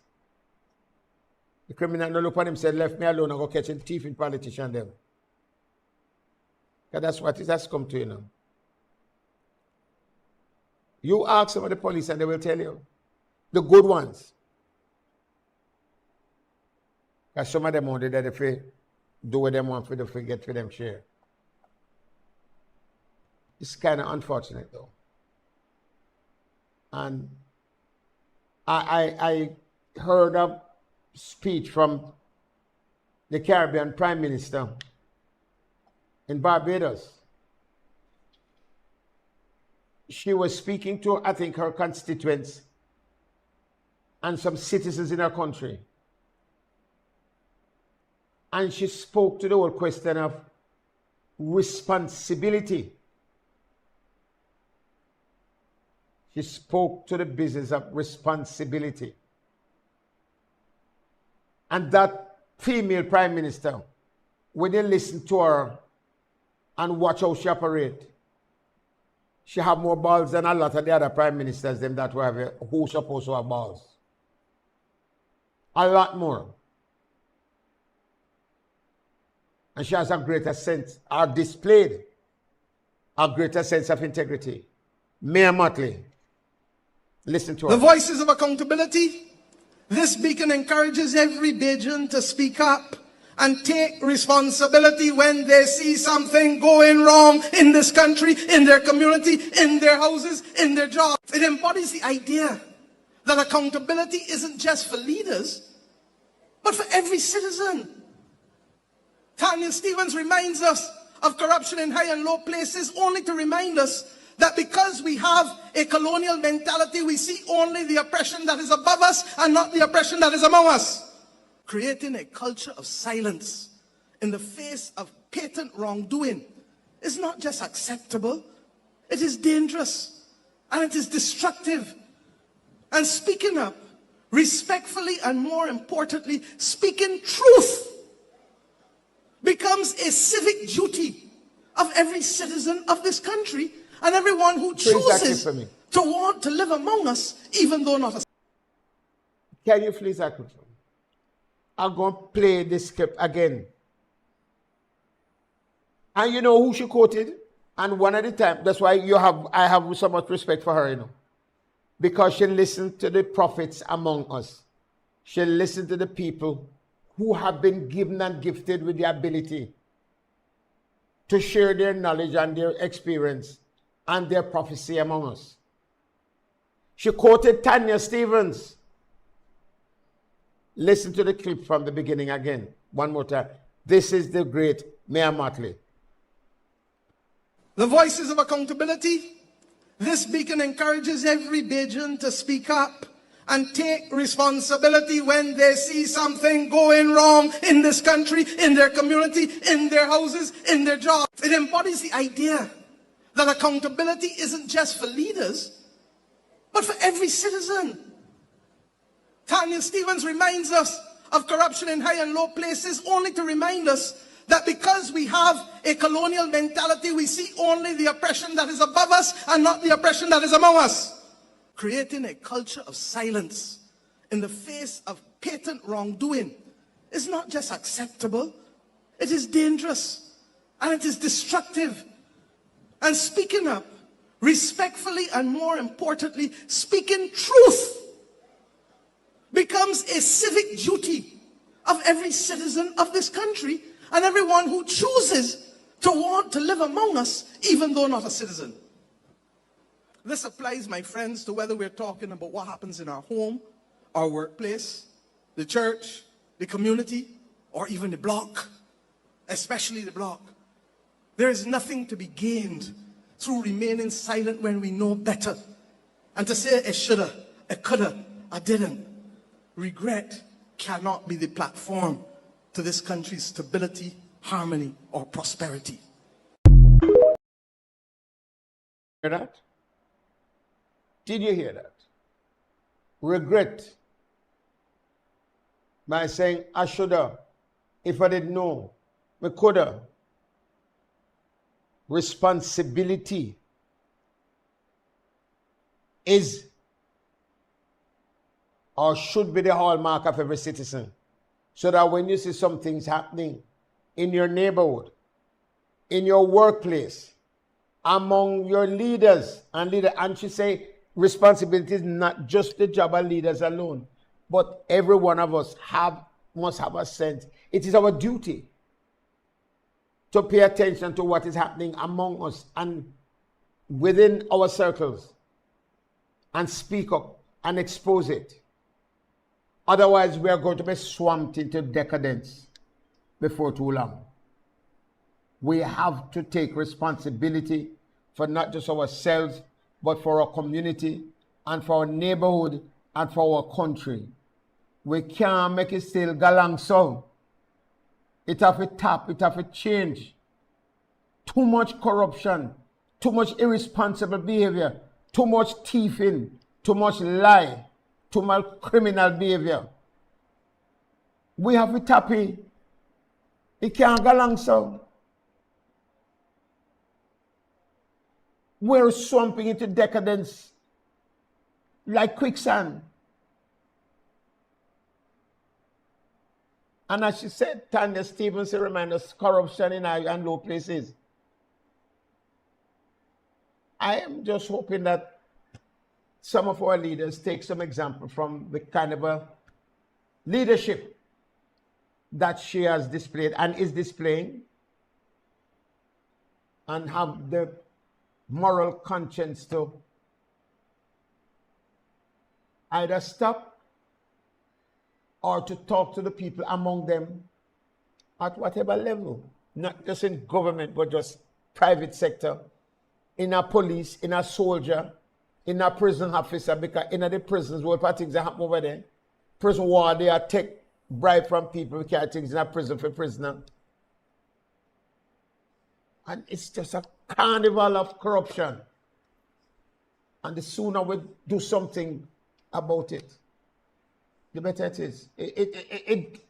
the criminal no look at him and say, left me alone and go catching thief in politician them. Because that's what it has come to, you know. You ask some of the police and they will tell you. The good ones. Because some of them want that if they do what they want for them, get for them share. It's kind of unfortunate though. And I heard a speech from the Caribbean Prime Minister in Barbados. She was speaking to, I think, her constituents and some citizens in her country. And she spoke to the whole question of responsibility. She spoke to the business of responsibility. And that female prime minister, when they listen to her and watch how she operates, she have more balls than a lot of the other prime ministers them that were who supposed to have balls. A lot more. And she has a greater sense, or displayed a greater sense of integrity. Mayor Motley, listen to her. The voices of accountability. This beacon encourages every Bajan to speak up and take responsibility when they see something going wrong in this country, in their community, in their houses, in their jobs. It embodies the idea that accountability isn't just for leaders, but for every citizen. Tanya Stevens reminds us of corruption in high and low places only to remind us that because we have a colonial mentality, we see only the oppression that is above us and not the oppression that is among us. Creating a culture of silence in the face of patent wrongdoing is not just acceptable, it is dangerous and it is destructive. And speaking up respectfully and more importantly, speaking truth becomes a civic duty of every citizen of this country and everyone who chooses to want to live among us, even though not a... Can you please act with me? I'm going to play this clip again. And you know who she quoted? And one at a time. That's why I have so much respect for her, you know. Because she listened to the prophets among us. She listened to the people who have been given and gifted with the ability to share their knowledge and their experience and their prophecy among us. She quoted Tanya Stevens. Listen to the clip from the beginning again, one more time. This is the great Mayor Motley. The voices of accountability. This beacon encourages every Bajan to speak up and take responsibility when they see something going wrong in this country, in their community, in their houses, in their jobs. It embodies the idea that accountability isn't just for leaders, but for every citizen. Tanya Stevens reminds us of corruption in high and low places only to remind us that because we have a colonial mentality, we see only the oppression that is above us and not the oppression that is among us. Creating a culture of silence in the face of patent wrongdoing is not just acceptable, it is dangerous and it is destructive. And speaking up respectfully and more importantly, speaking truth becomes a civic duty of every citizen of this country and everyone who chooses to want to live among us, even though not a citizen. This applies, my friends, to whether we're talking about what happens in our home, our workplace, the church, the community, or even the block, especially the block. There is nothing to be gained through remaining silent when we know better. And to say it shoulda, it coulda, I didn't. Regret cannot be the platform to this country's stability, harmony, or prosperity. Hear that? Did you hear that? Regret by saying, I shoulda, if I didn't know, I coulda. Responsibility is or should be the hallmark of every citizen. So that when you see some things happening in your neighborhood, in your workplace, among your leaders and she say responsibility is not just the job of leaders alone, but every one of us must have a sense. It is our duty to pay attention to what is happening among us and within our circles and speak up and expose it. Otherwise, we are going to be swamped into decadence before too long. We have to take responsibility for not just ourselves, but for our community and for our neighborhood and for our country. We can't make it still galang so. It have to tap, it have to change. Too much corruption, too much irresponsible behavior, too much thieving, too much lie, too much criminal behavior. We have to tap it. It can't go along so. We're swamping into decadence like quicksand. And as she said, Tanya Stevenson reminds us corruption in high and low places. I am just hoping that some of our leaders take some example from the kind of a leadership that she has displayed and is displaying, and have the moral conscience to either stop or to talk to the people among them at whatever level, not just in government, but just private sector, in a police, in a soldier, in a prison officer, because in the prisons, what things that happen over there, prison war, they are take bribe from people, we carry things in a prison for prisoner. And it's just a carnival of corruption. And the sooner we do something about it, the better it is. It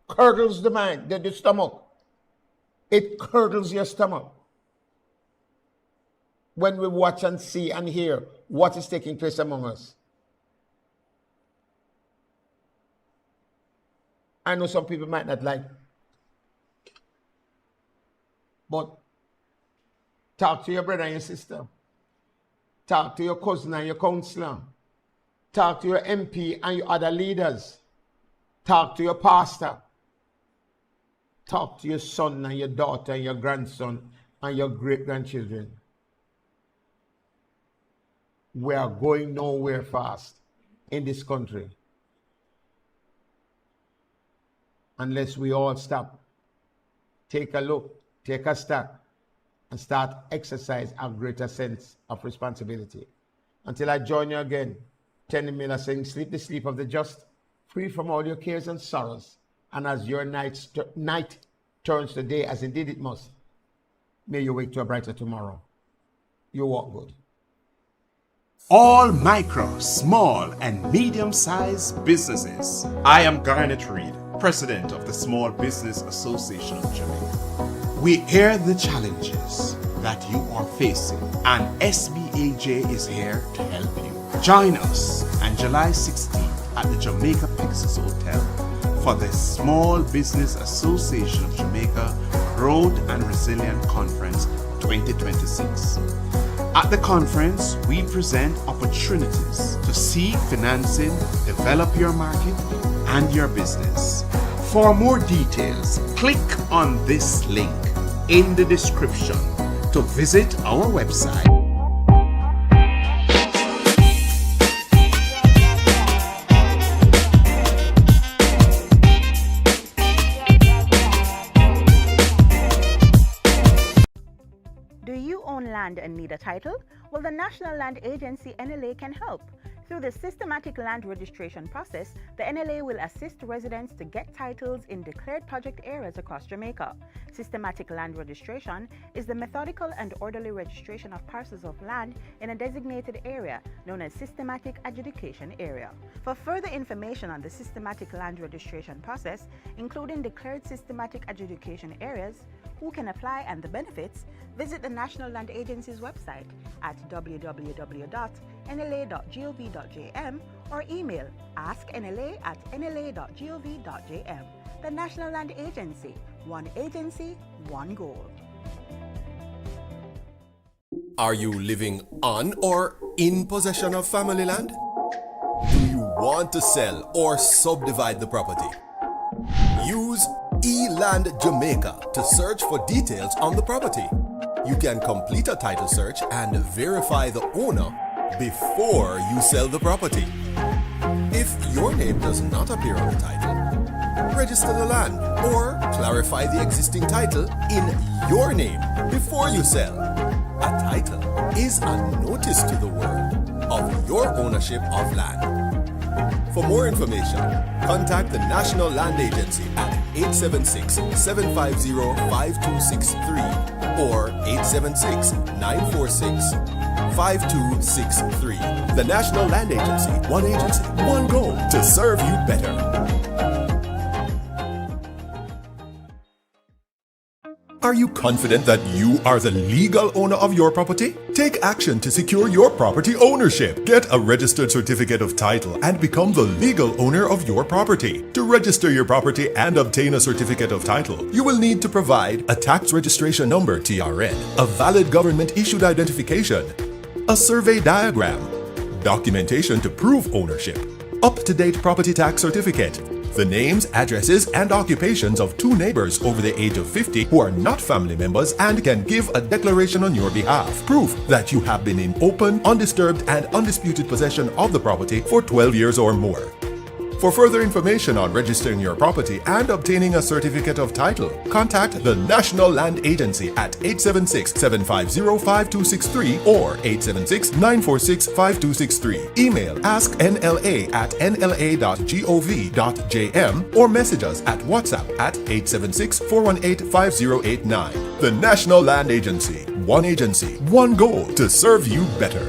curdles the mind, the stomach. It curdles your stomach when we watch and see and hear what is taking place among us. I know some people might not like, but talk to your brother and your sister. Talk to your cousin and your counselor. Talk to your MP and your other leaders. Talk to your pastor. Talk to your son and your daughter and your grandson and your great-grandchildren. We are going nowhere fast in this country unless we all stop, take a look, take a step, and start exercise a greater sense of responsibility. Until I join you again, Tenny Miller saying, sleep the sleep of the just, free from all your cares and sorrows, and as your night turns to day, as indeed it must, may you wake to a brighter tomorrow. You walk good. All micro, small, and medium-sized businesses. I am Garnet Reed, President of the Small Business Association of Jamaica. We hear the challenges that you are facing, and SBAJ is here to help you. Join us on July 16th at the Jamaica Pixels Hotel for the Small Business Association of Jamaica Growth and Resilient Conference 2026. At the conference, we present opportunities to seek financing, develop your market and your business. For more details, click on this link in the description to visit our website. and need a title? Well, the National Land Agency NLA can help. Through the systematic land registration process, the NLA will assist residents to get titles in declared project areas across Jamaica. Systematic land registration is the methodical and orderly registration of parcels of land in a designated area known as systematic adjudication area. For further information on the systematic land registration process, including declared systematic adjudication areas, who can apply and the benefits, visit the National Land Agency's website at www.nla.gov.jm or email asknla@nla.gov.jm. The National Land Agency, one goal. Are you living on or in possession of family land? Do you want to sell or subdivide the property? Use eLand Jamaica to search for details on the property. You can complete a title search and verify the owner before you sell the property. If your name does not appear on the title, register the land or clarify the existing title in your name before you sell. A title is a notice to the world of your ownership of land. For more information, contact the National Land Agency at 876-750-5263 or 876-946-5263. The National Land Agency, one goal, to serve you better. Are you confident that you are the legal owner of your property? Take action to secure your property ownership. Get a registered certificate of title and become the legal owner of your property. To register your property and obtain a certificate of title, you will need to provide a tax registration number (TRN), a valid government-issued identification, a survey diagram, documentation to prove ownership, up-to-date property tax certificate, the names, addresses, and occupations of 2 neighbors over the age of 50 who are not family members and can give a declaration on your behalf. Proof that you have been in open, undisturbed, and undisputed possession of the property for 12 years or more. For further information on registering your property and obtaining a certificate of title, contact the National Land Agency at 876-750-5263 or 876-946-5263. Email asknla@nla.gov.jm or message us at WhatsApp at 876-418-5089. The National Land Agency, one goal, to serve you better.